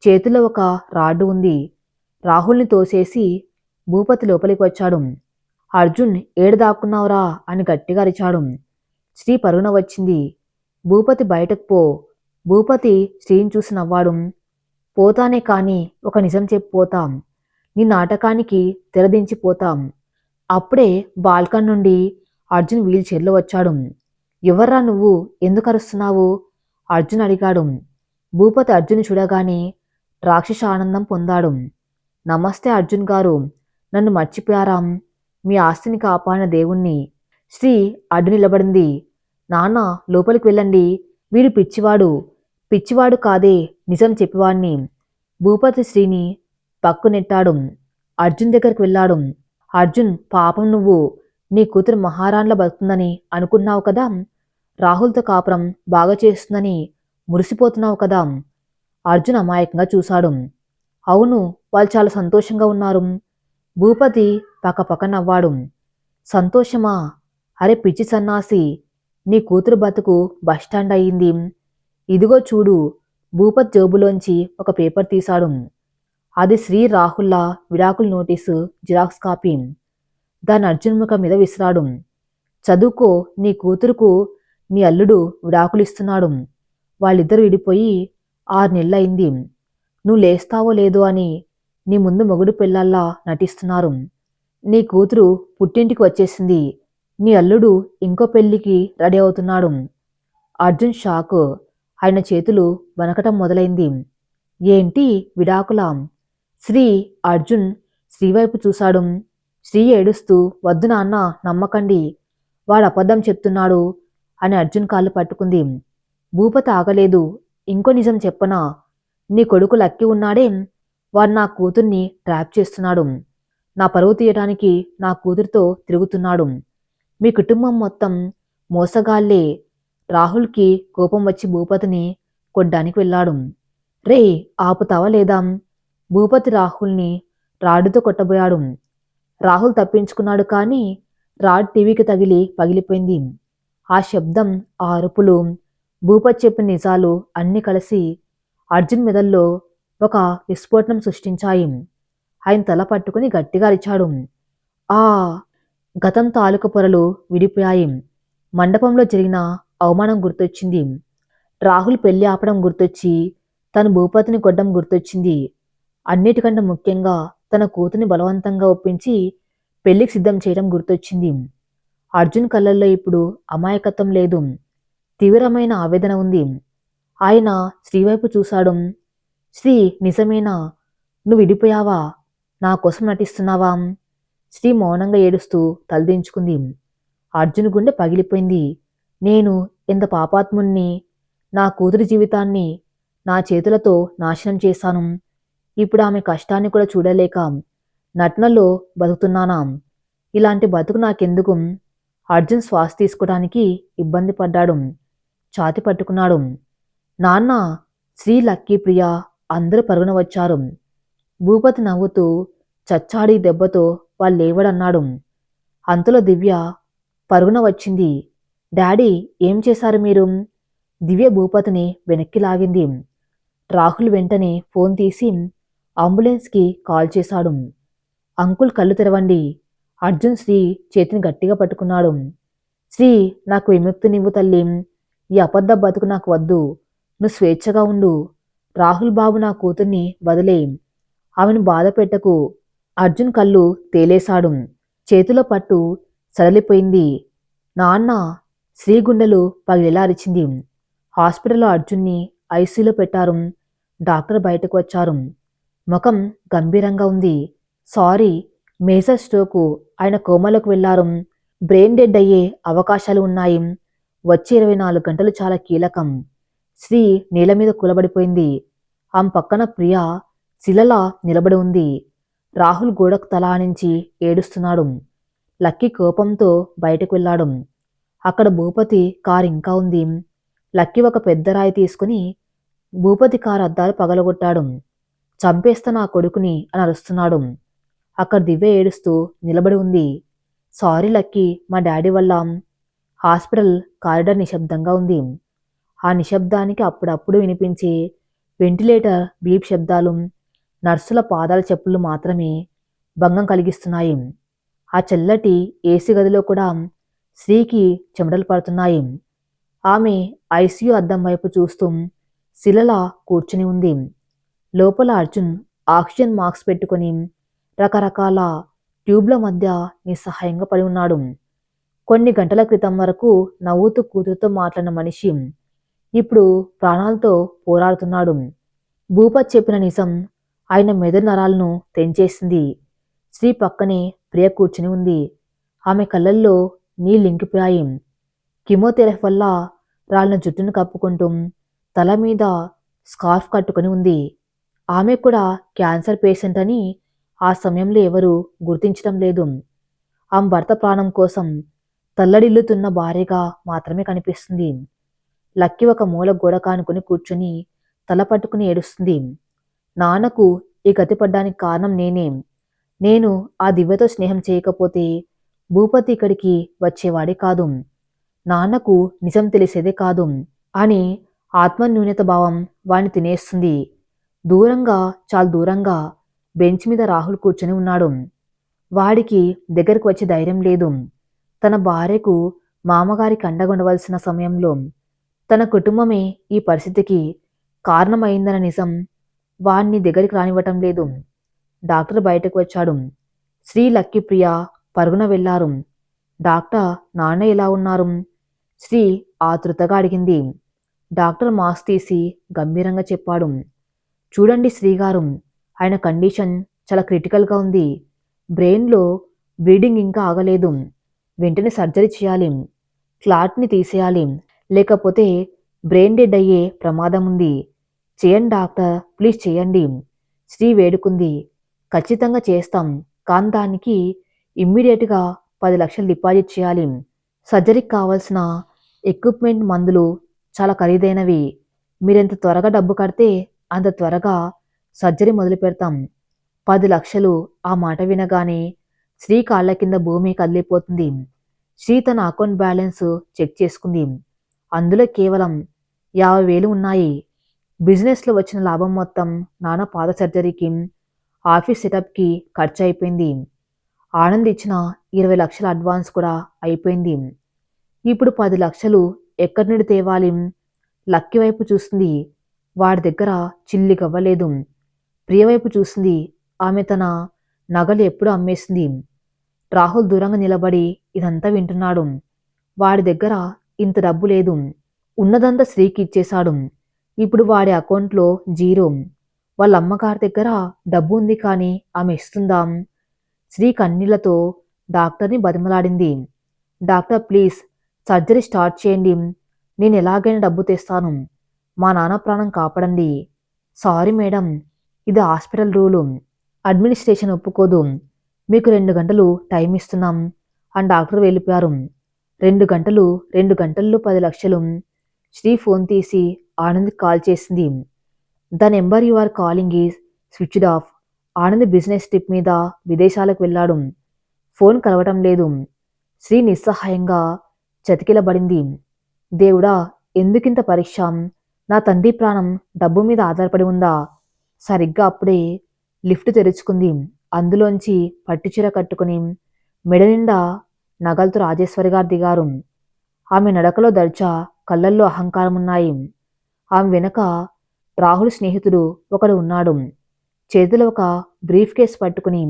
చేతిలో ఒక రాడ్డు ఉంది. రాహుల్ని తోసేసి భూపతి లోపలికి వచ్చాడు. అర్జున్, ఏడు దాక్కున్నావురా అని గట్టిగా అరిచాడు. శ్రీ పరుగున వచ్చింది. భూపతి బయటకు పో. భూపతి శ్రీని చూసి నవ్వాడు. పోతానే కానీ ఒక నిజం చెప్పి పోతాం. నీ నాటకానికి తెరదించిపోతాం. అప్పుడే బాల్కన్ నుండి అర్జున్ వీల్ చైర్లో వచ్చాడు. ఎవర్రా నువ్వు, ఎందుకు అరుస్తున్నావు? అర్జున్ అడిగాడు. భూపతి అర్జున్ చూడగానే రాక్షస ఆనందం పొందాడు. నమస్తే అర్జున్ గారు, నన్ను మర్చిపోయారా? మీ ఆస్తిని కాపాడిన దేవుణ్ణి. శ్రీ అడ్డు నిలబడింది. నాన్న, లోపలికి వెళ్ళండి. వీడు పిచ్చివాడు. పిచ్చివాడు కాదే, నిజం చెప్పేవాణ్ణి. భూపతి శ్రీని పక్కు నెట్టాడు. అర్జున్ దగ్గరికి వెళ్ళాడు. అర్జున్, పాపం నువ్వు. నీ కూతురు మహారాణిలా బతుకుతుందని అనుకున్నావు కదా. రాహుల్తో కాపురం బాగా చేస్తుందని మురిసిపోతున్నావు కదా. అర్జున్ అమాయకంగా చూశాడు. అవును, వాళ్ళు చాలా సంతోషంగా ఉన్నారు. భూపతి పక్కపక్క నవ్వాడు. సంతోషమా? అరే పిచ్చి సన్నాసి, నీ కూతురు బతుకు బస్టాండ్ అయ్యింది. ఇదిగో చూడు. భూపతి జేబులోంచి ఒక పేపర్ తీశాడు. అది శ్రీ రాహుల్ల విడాకుల నోటీసు జిరాక్స్ కాపీ. దాన్ని అర్జున్ ముఖం మీద విసిరాడు. చదువుకో, నీ కూతురుకు నీ అల్లుడు విడాకులిస్తున్నాడు. వాళ్ళిద్దరూ విడిపోయి 6 నెలలయింది. నువ్వు లేస్తావో లేదో అని నీ ముందు మొగుడు పెళ్ళాల్లా నటిస్తున్నారు. నీ కూతురు పుట్టింటికి వచ్చేసింది. నీ అల్లుడు ఇంకో పెళ్లికి రెడీ అవుతున్నాడు. అర్జున్ షాక్. ఆయన చేతులు వణకటం మొదలైంది. ఏంటి విడాకులా? శ్రీ అర్జున్ శ్రీవైపు చూశాడు. శ్రీ ఏడుస్తూ, వద్దు నాన్న, నమ్మకండి, వాడు అబద్ధం చెప్తున్నాడు అని అర్జున్ కాళ్ళు పట్టుకుంది. భూపతి ఆగలేదు. ఇంకో నిజం చెప్పనా? నీ కొడుకు లక్కీ ఉన్నాడే, వాడు నా కూతుర్ని ట్రాప్ చేస్తున్నాడు. నా పరువు తీయడానికి నా కూతురితో తిరుగుతున్నాడు. మీ కుటుంబం మొత్తం మోసగాళ్లే. రాహుల్కి కోపం వచ్చి భూపతిని కొడ్డానికి వెళ్ళాడు. రే, ఆపుతావా లేదా? భూపతి రాహుల్ని రాడ్డుతో కొట్టబోయాడు. రాహుల్ తప్పించుకున్నాడు, కానీ రాడ్ టీవీకి తగిలి పగిలిపోయింది. ఆ శబ్దం, ఆ అరుపులు, భూపతి చెప్పిన నిజాలు అన్నీ కలిసి అర్జున్ మెదల్లో ఒక విస్ఫోటనం సృష్టించాయి. ఆయన తల పట్టుకుని గట్టిగా అరిచాడు. ఆ గతం తాలూకు పొరలు విడిపోయాయి. మండపంలో జరిగిన అవమానం గుర్తొచ్చింది. రాహుల్ పెళ్లి ఆపడం గుర్తొచ్చి, తను భూపతిని కొట్టడం గుర్తొచ్చింది. అన్నిటికంటే ముఖ్యంగా తన కూతుర్ని బలవంతంగా ఒప్పించి పెళ్లికి సిద్ధం చేయడం గుర్తొచ్చింది. అర్జున్ కళ్ళల్లో ఇప్పుడు అమాయకత్వం లేదు, తీవ్రమైన ఆవేదన ఉంది. ఆయన శ్రీవైపు చూశాడు. శ్రీ, నిజమేనా? నువ్వు విడిపోయావా? నా కోసం నటిస్తున్నావా? శ్రీ మౌనంగా ఏడుస్తూ తలదించుకుంది. అర్జున్ గుండె పగిలిపోయింది. నేను ఎంత పాపాత్ముణ్ణి! నా కూతురి జీవితాన్ని నా చేతులతో నాశనం చేశాను. ఇప్పుడు ఆమె కష్టాన్ని కూడా చూడలేక నటనలో బతుకుతున్నానా? ఇలాంటి బతుకు నాకెందుకు? అర్జున్ శ్వాస తీసుకోవడానికి ఇబ్బంది పడ్డాడు. ఛాతి పట్టుకున్నాడు. నాన్న, శ్రీ, లక్కీ, ప్రియ అందరూ పరుగున వచ్చారు. భూపతి నవ్వుతూ, చచ్చాడి దెబ్బతో వాళ్ళు లేవడన్నాడు. అంతలో దివ్య పరుగున వచ్చింది. డాడీ, ఏం చేశారు మీరు? దివ్య భూపతిని వెనక్కి లాగింది. రాహుల్ వెంటనే ఫోన్ తీసి అంబులెన్స్కి కాల్ చేశాడు. అంకుల్, కళ్ళు తెరవండి. అర్జున్ శ్రీ చేతిని గట్టిగా పట్టుకున్నాడు. శ్రీ, నాకు విముక్తినివ్వు తల్లి. ఈ అబద్ధ బతుకు నాకు వద్దు. నువ్వు స్వేచ్ఛగా ఉండు. రాహుల్ బాబు నా కూతుర్ని వదిలే. ఆమెను బాధ పెట్టకు. అర్జున్ కళ్ళు తేలేశాడు. చేతిలో పట్టు సడలిపోయింది. నాన్న! శ్రీ గుండెలు పగిలేలా అరిచింది. హాస్పిటల్లో అర్జున్ని ఐసీయూలో పెట్టారు. డాక్టర్ బయటకు వచ్చారు. ముఖం గంభీరంగా ఉంది. Sorry, major stroke. ఆయన కోమాలోకి వెళ్లారు. బ్రెయిన్ డెడ్ అయ్యే అవకాశాలు ఉన్నాయి. వచ్చే 24 గంటలు చాలా కీలకం. శ్రీ నేల మీద కూలబడిపోయింది. ఆమె పక్కన ప్రియ శిలలా నిలబడి ఉంది. రాహుల్ గోడకు తల ఆనించి ఏడుస్తున్నాడు. లక్కీ కోపంతో బయటకు వెళ్ళాడు. అక్కడ భూపతి కారు ఇంకా ఉంది. లక్కీ ఒక పెద్ద రాయి తీసుకుని భూపతి కారు అద్దాలు పగలగొట్టాడు. చంపేస్తా నా కొడుకుని అని అరుస్తున్నాడు. అక్కడ దివ్య ఏడుస్తూ నిలబడి ఉంది. సారీ లక్కీ, మా డాడీ వల్ల. హాస్పిటల్ కారిడార్ నిశ్శబ్దంగా ఉంది. ఆ నిశ్శబ్దానికి అప్పుడప్పుడు వినిపించే వెంటిలేటర్ బీప్ శబ్దాలు, నర్సుల పాదాల చెప్పులు మాత్రమే భంగం కలిగిస్తున్నాయి. ఆ చల్లటి ఏసీ గదిలో కూడా శ్రీకి చెమటలు పడుతున్నాయి. ఆమె ఐసీయూ అద్దం వైపు చూస్తూ శిలలా కూర్చుని ఉంది. లోపల అర్జున్ ఆక్సిజన్ మాస్క్ పెట్టుకుని రకరకాల ట్యూబ్ల మధ్య నిస్సహాయంగా పడి ఉన్నాడు. కొన్ని గంటల క్రితం వరకు నవ్వుతూ కూతురుతో మాట్లాడిన మనిషి ఇప్పుడు ప్రాణాలతో పోరాడుతున్నాడు. భూపత్ చెప్పిన నిజం ఆయన మెదడు నరాలను తెంచేసింది. శ్రీ పక్కనే ప్రియ కూర్చుని ఉంది. ఆమె కళ్ళల్లో నీళ్ళింకిపోయాయి. కిమోథెరపీ వల్ల రాలిన జుట్టును కప్పుకుంటూ తల మీద స్కార్ఫ్ కట్టుకొని ఉంది. ఆమె కూడా క్యాన్సర్ పేషెంట్ అని ఆ సమయంలో ఎవరూ గుర్తించడం లేదు. ఆమె భర్త ప్రాణం కోసం తల్లడిల్లుతున్న భార్యగా మాత్రమే కనిపిస్తుంది. లక్కీ ఒక మూల గోడ కానుకొని కూర్చుని తల పట్టుకుని ఏడుస్తుంది. నాన్నకు ఈ గతి పడ్డానికి కారణం నేనే. నేను ఆ దివ్యతో స్నేహం చేయకపోతే భూపతి ఇక్కడికి వచ్చేవాడే కాదు. నాన్నకు నిజం తెలిసేదే కాదు అని ఆత్మన్యూనత భావం వాణ్ణి తినేస్తుంది. దూరంగా, చాలా దూరంగా బెంచ్ మీద రాహుల్ కూర్చొని ఉన్నాడు. వాడికి దగ్గరకు వచ్చే ధైర్యం లేదు. తన భార్యకు మామగారికి అండగుండవలసిన సమయంలో తన కుటుంబమే ఈ పరిస్థితికి కారణమైందన్న నిజం వాణ్ణి దగ్గరికి రానివ్వటం లేదు. డాక్టర్ బయటకు వచ్చాడు. శ్రీ, లక్కీ, ప్రియ పరుగున వెళ్లారు. డాక్టర్, నాన్న ఎలా ఉన్నారు? శ్రీ ఆతృతగా అడిగింది. డాక్టర్ మాస్క్ తీసి గంభీరంగా చెప్పాడు. చూడండి శ్రీగారు, ఆయన కండిషన్ చాలా క్రిటికల్గా ఉంది. బ్రెయిన్లో బ్లీడింగ్ ఇంకా ఆగలేదు. వెంటనే సర్జరీ చేయాలి. క్లాట్ని తీసేయాలి. లేకపోతే బ్రెయిన్ డెడ్ అయ్యే ప్రమాదం ఉంది. చేయండి డాక్టర్, ప్లీజ్ చేయండి. శ్రీ వేడుకుంది. ఖచ్చితంగా చేస్తాం, కానీ దానికి ఇమ్మీడియట్గా 10 లక్షలు డిపాజిట్ చేయాలి. సర్జరీకి కావాల్సిన ఎక్విప్మెంట్, మందులు చాలా ఖరీదైనవి. మీరెంత త్వరగా డబ్బు కడితే అంత త్వరగా సర్జరీ మొదలు పెడతాం. 10 లక్షలు. ఆ మాట వినగానే శ్రీ కాళ్ల కింద భూమి కదిలిపోతుంది. శ్రీ తన అకౌంట్ బ్యాలెన్స్ చెక్ చేసుకుంది. అందులో కేవలం 50,000 ఉన్నాయి. బిజినెస్లో వచ్చిన లాభం మొత్తం నాన్న పాద సర్జరీకి, ఆఫీస్ సెటప్కి ఖర్చు అయిపోయింది. ఆనంద్ ఇచ్చిన 20 లక్షల అడ్వాన్స్ కూడా అయిపోయింది. ఇప్పుడు 10 లక్షలు ఎక్కడి నుండి తేవాలి? లక్కీ వైపు చూస్తుంది. వాడి దగ్గర చిల్లి గవ్వలేదు. ప్రియ వైపు చూసింది. ఆమె తన నగలు ఎప్పుడూ అమ్మేసింది. రాహుల్ దూరంగా నిలబడి ఇదంతా వింటున్నాడు. వాడి దగ్గర ఇంత డబ్బు లేదు. ఉన్నదంతా శ్రీకి ఇచ్చేశాడు. ఇప్పుడు వాడి అకౌంట్లో జీరో. వాళ్ళ అమ్మగారి దగ్గర డబ్బు ఉంది, కానీ ఆమె ఇస్తుందా? శ్రీ కన్నీళ్లతో డాక్టర్ని బతిమలాడింది. డాక్టర్, ప్లీజ్ సర్జరీ స్టార్ట్ చేయండి. నేను ఎలాగైనా డబ్బు తెస్తాను. మా నాన్న ప్రాణం కాపాడండి. సారీ మేడం, ఇది హాస్పిటల్ రూలు. అడ్మినిస్ట్రేషన్ ఒప్పుకోదు. మీకు 2 గంటలు టైం ఇస్తున్నాం అని డాక్టర్ వెళ్ళిపోయారు. 2 గంటలు. 2 గంటల్లో 10 లక్షలు. శ్రీ ఫోన్ తీసి ఆనంద్కి కాల్ చేసింది. The number you are calling is switched off. Anand business trip మీద విదేశాలకు వెళ్ళాడు. ఫోన్ కలవటం లేదు. శ్రీ నిస్సహాయంగా చతికిలబడింది. దేవుడా, ఎందుకింత పరీక్ష? నా తండ్రి ప్రాణం డబ్బు మీద ఆధారపడి ఉందా? సరిగ్గా అప్పుడే లిఫ్ట్ తెరుచుకుంది. అందులోంచి పట్టుచీర కట్టుకుని మెడ నిండా నగలతో రాజేశ్వరి గారు దిగారు. ఆమె నడకలో దర్జా, కళ్ళల్లో అహంకారం ఉన్నాయి. ఆమె వెనక రాహుల్ స్నేహితుడు ఒకడు ఉన్నాడు. చేతిలో ఒక బ్రీఫ్ కేస్ పట్టుకుని.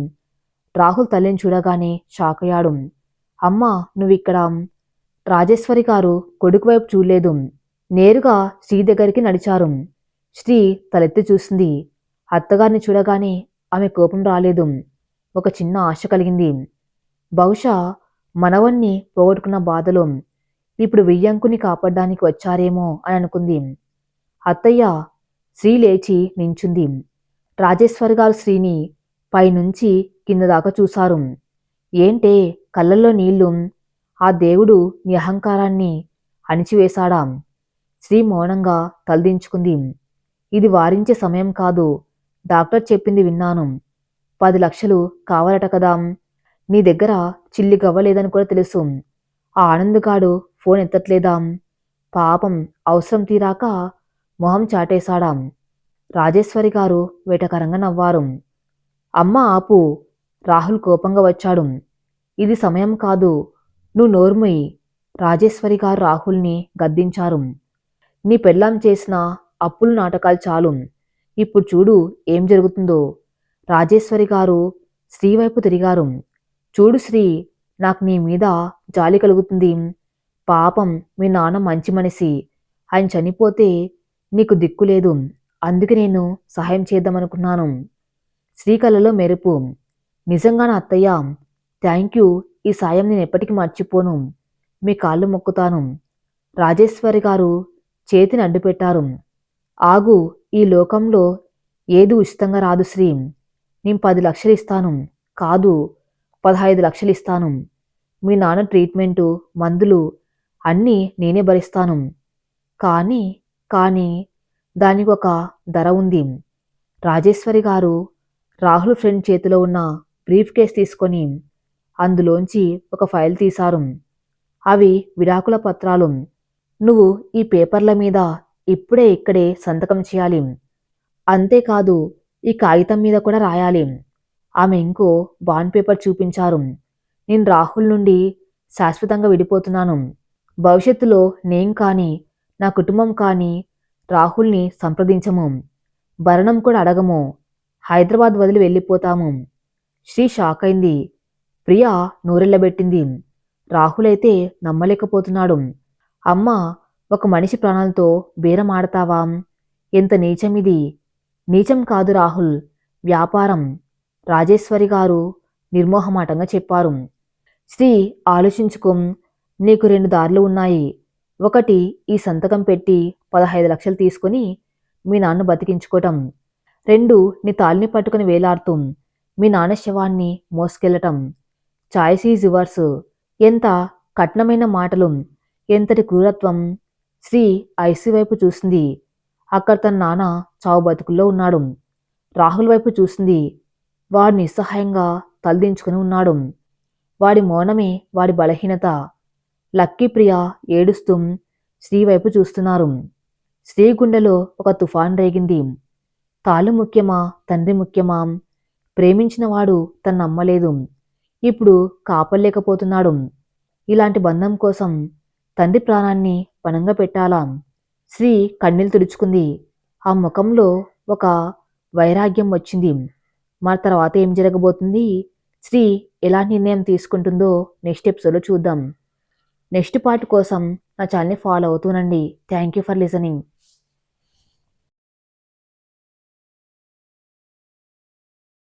రాహుల్ తల్లిని చూడగానే షాక్ అయ్యాడు. అమ్మా, నువ్విక్కడ? రాజేశ్వరి గారు కొడుకు వైపు చూడలేదు. నేరుగా శ్రీ దగ్గరికి నడిచారు. శ్రీ తలెత్తి చూసింది. అత్తగారిని చూడగానే ఆమె కోపం రాలేదు. ఒక చిన్న ఆశ కలిగింది. బహుశా మనవణ్ణి పోగొట్టుకున్న బాధలో ఇప్పుడు వియ్యంకుని కాపాడడానికి వచ్చారేమో అని అనుకుంది. అత్తయ్య. శ్రీ లేచి నించుంది. రాజేశ్వరి గారు శ్రీని పైనుంచి కింద దాకా చూశారు. ఏంటే కళ్ళల్లో నీళ్లు? ఆ దేవుడు నీ అహంకారాన్ని అణిచివేశాడా? శ్రీ మౌనంగా తలదించుకుంది. ఇది వారించే సమయం కాదు. డాక్టర్ చెప్పింది విన్నాను. 10 లక్షలు కావాలట కదా. నీ దగ్గర చిల్లి గవ్వలేదని కూడా తెలుసు. ఆ ఆనందగాడు ఫోన్ ఎత్తట్లేదా? పాపం, అవసరం తీరాక మొహం చాటేశాడా? రాజేశ్వరి గారు వెటకరంగా నవ్వారు. అమ్మ ఆపు. రాహుల్ కోపంగా వచ్చాడు. ఇది సమయం కాదు. నువ్వు నోర్ముయ్. రాజేశ్వరి గారు రాహుల్ని గద్దించారు. నీ పెళ్ళాం చేసిన అప్పులు నాటకాలు చాలు. ఇప్పుడు చూడు ఏం జరుగుతుందో. రాజేశ్వరి గారు శ్రీ వైపు తిరిగారు. చూడు శ్రీ, నాకు నీ మీద జాలి కలుగుతుంది. పాపం, మీ నాన్న మంచి మనిషి. ఆయన చనిపోతే నీకు దిక్కు లేదు. అందుకే నేను సహాయం చేద్దామనుకున్నాను. శ్రీ కళ్ళలో మెరుపు. నిజంగానా అత్తయ్య? Thank you. ఈ సాయం నేను ఎప్పటికీ మర్చిపోను. మీ కాళ్ళు మొక్కుతాను. రాజేశ్వరి గారు చేతిని అడ్డుపెట్టారు. ఆగు, ఈ లోకంలో ఏది ఉచితంగా రాదు శ్రీ. నేను 10 లక్షలు ఇస్తాను. కాదు, 15 లక్షలు ఇస్తాను. మీ నాన్న ట్రీట్మెంటు, మందులు అన్నీ నేనే భరిస్తాను. కానీ, కానీ దానికొక ధర ఉంది. రాజేశ్వరి గారు రాహుల్ ఫ్రెండ్ చేతిలో ఉన్న బ్రీఫ్ కేస్ తీసుకొని అందులోంచి ఒక ఫైల్ తీశారు. అవి విడాకుల పత్రాలు. నువ్వు ఈ పేపర్ల మీద ఇప్పుడే ఇక్కడే సంతకం చేయాలి. అంతేకాదు, ఈ కాగితం మీద కూడా రాయాలి. ఆమె ఇంకో బాండ్ పేపర్ చూపించారు. నేను రాహుల్ నుండి శాశ్వతంగా విడిపోతున్నాను. భవిష్యత్తులో నేను కానీ, నా కుటుంబం కానీ రాహుల్ని సంప్రదించము. భరణం కూడా అడగము. హైదరాబాద్ వదిలి వెళ్ళిపోతాము. శ్రీ షాక్ అయింది. ప్రియ నోరెళ్ళబెట్టింది. రాహుల్ అయితే నమ్మలేకపోతున్నాడు. అమ్మా, ఒక మనిషి ప్రాణాలతో బేరం ఆడతావా? ఎంత నీచమిది! నీచం కాదు రాహుల్, వ్యాపారం. రాజేశ్వరి గారు నిర్మోహమాటంగా చెప్పారు. శ్రీ, ఆలోచించుకో. నీకు 2 దారులు ఉన్నాయి. ఒకటి, ఈ సంతకం పెట్టి 15 లక్షలు తీసుకుని మీ నాన్న బతికించుకోవటం. 2, నీ తాళిని పట్టుకుని వేలాడుతూ మీ నాన్న శవాన్ని మోసుకెళ్లటం. Choice is yours. ఎంత కఠినమైన మాటలు! ఎంతటి క్రూరత్వం! శ్రీ ఐసీ వైపు చూసింది. అక్కడ తన నాన్న చావు బతుకుల్లో ఉన్నాడు. రాహుల్ వైపు చూసింది. వాడు నిస్సహాయంగా తలదించుకుని ఉన్నాడు. వాడి మౌనమే వాడి బలహీనత. లక్కీ, ప్రియ ఏడుస్తూ శ్రీ వైపు చూస్తున్నారు. శ్రీ గుండెలో ఒక తుఫాన్ రేగింది. తాళి ముఖ్యమా, తండ్రి ముఖ్యమా? ప్రేమించినవాడు తను నమ్మలేదు. ఇప్పుడు కాపలేకపోతున్నాడు. ఇలాంటి బంధం కోసం తండ్రి ప్రాణాన్ని పణంగా పెట్టాలా? శ్రీ కన్నీళ్లు తుడుచుకుంది. ఆ ముఖంలో ఒక వైరాగ్యం వచ్చింది. మరి తర్వాత ఏం జరగబోతుంది? శ్రీ ఎలా నిర్ణయం తీసుకుంటుందో నెక్స్ట్ ఎపిసోడ్లో చూద్దాం. నెక్స్ట్ పార్ట్ కోసం నా ఛానల్ని ఫాలో అవుతూనండి. Thank you for listening.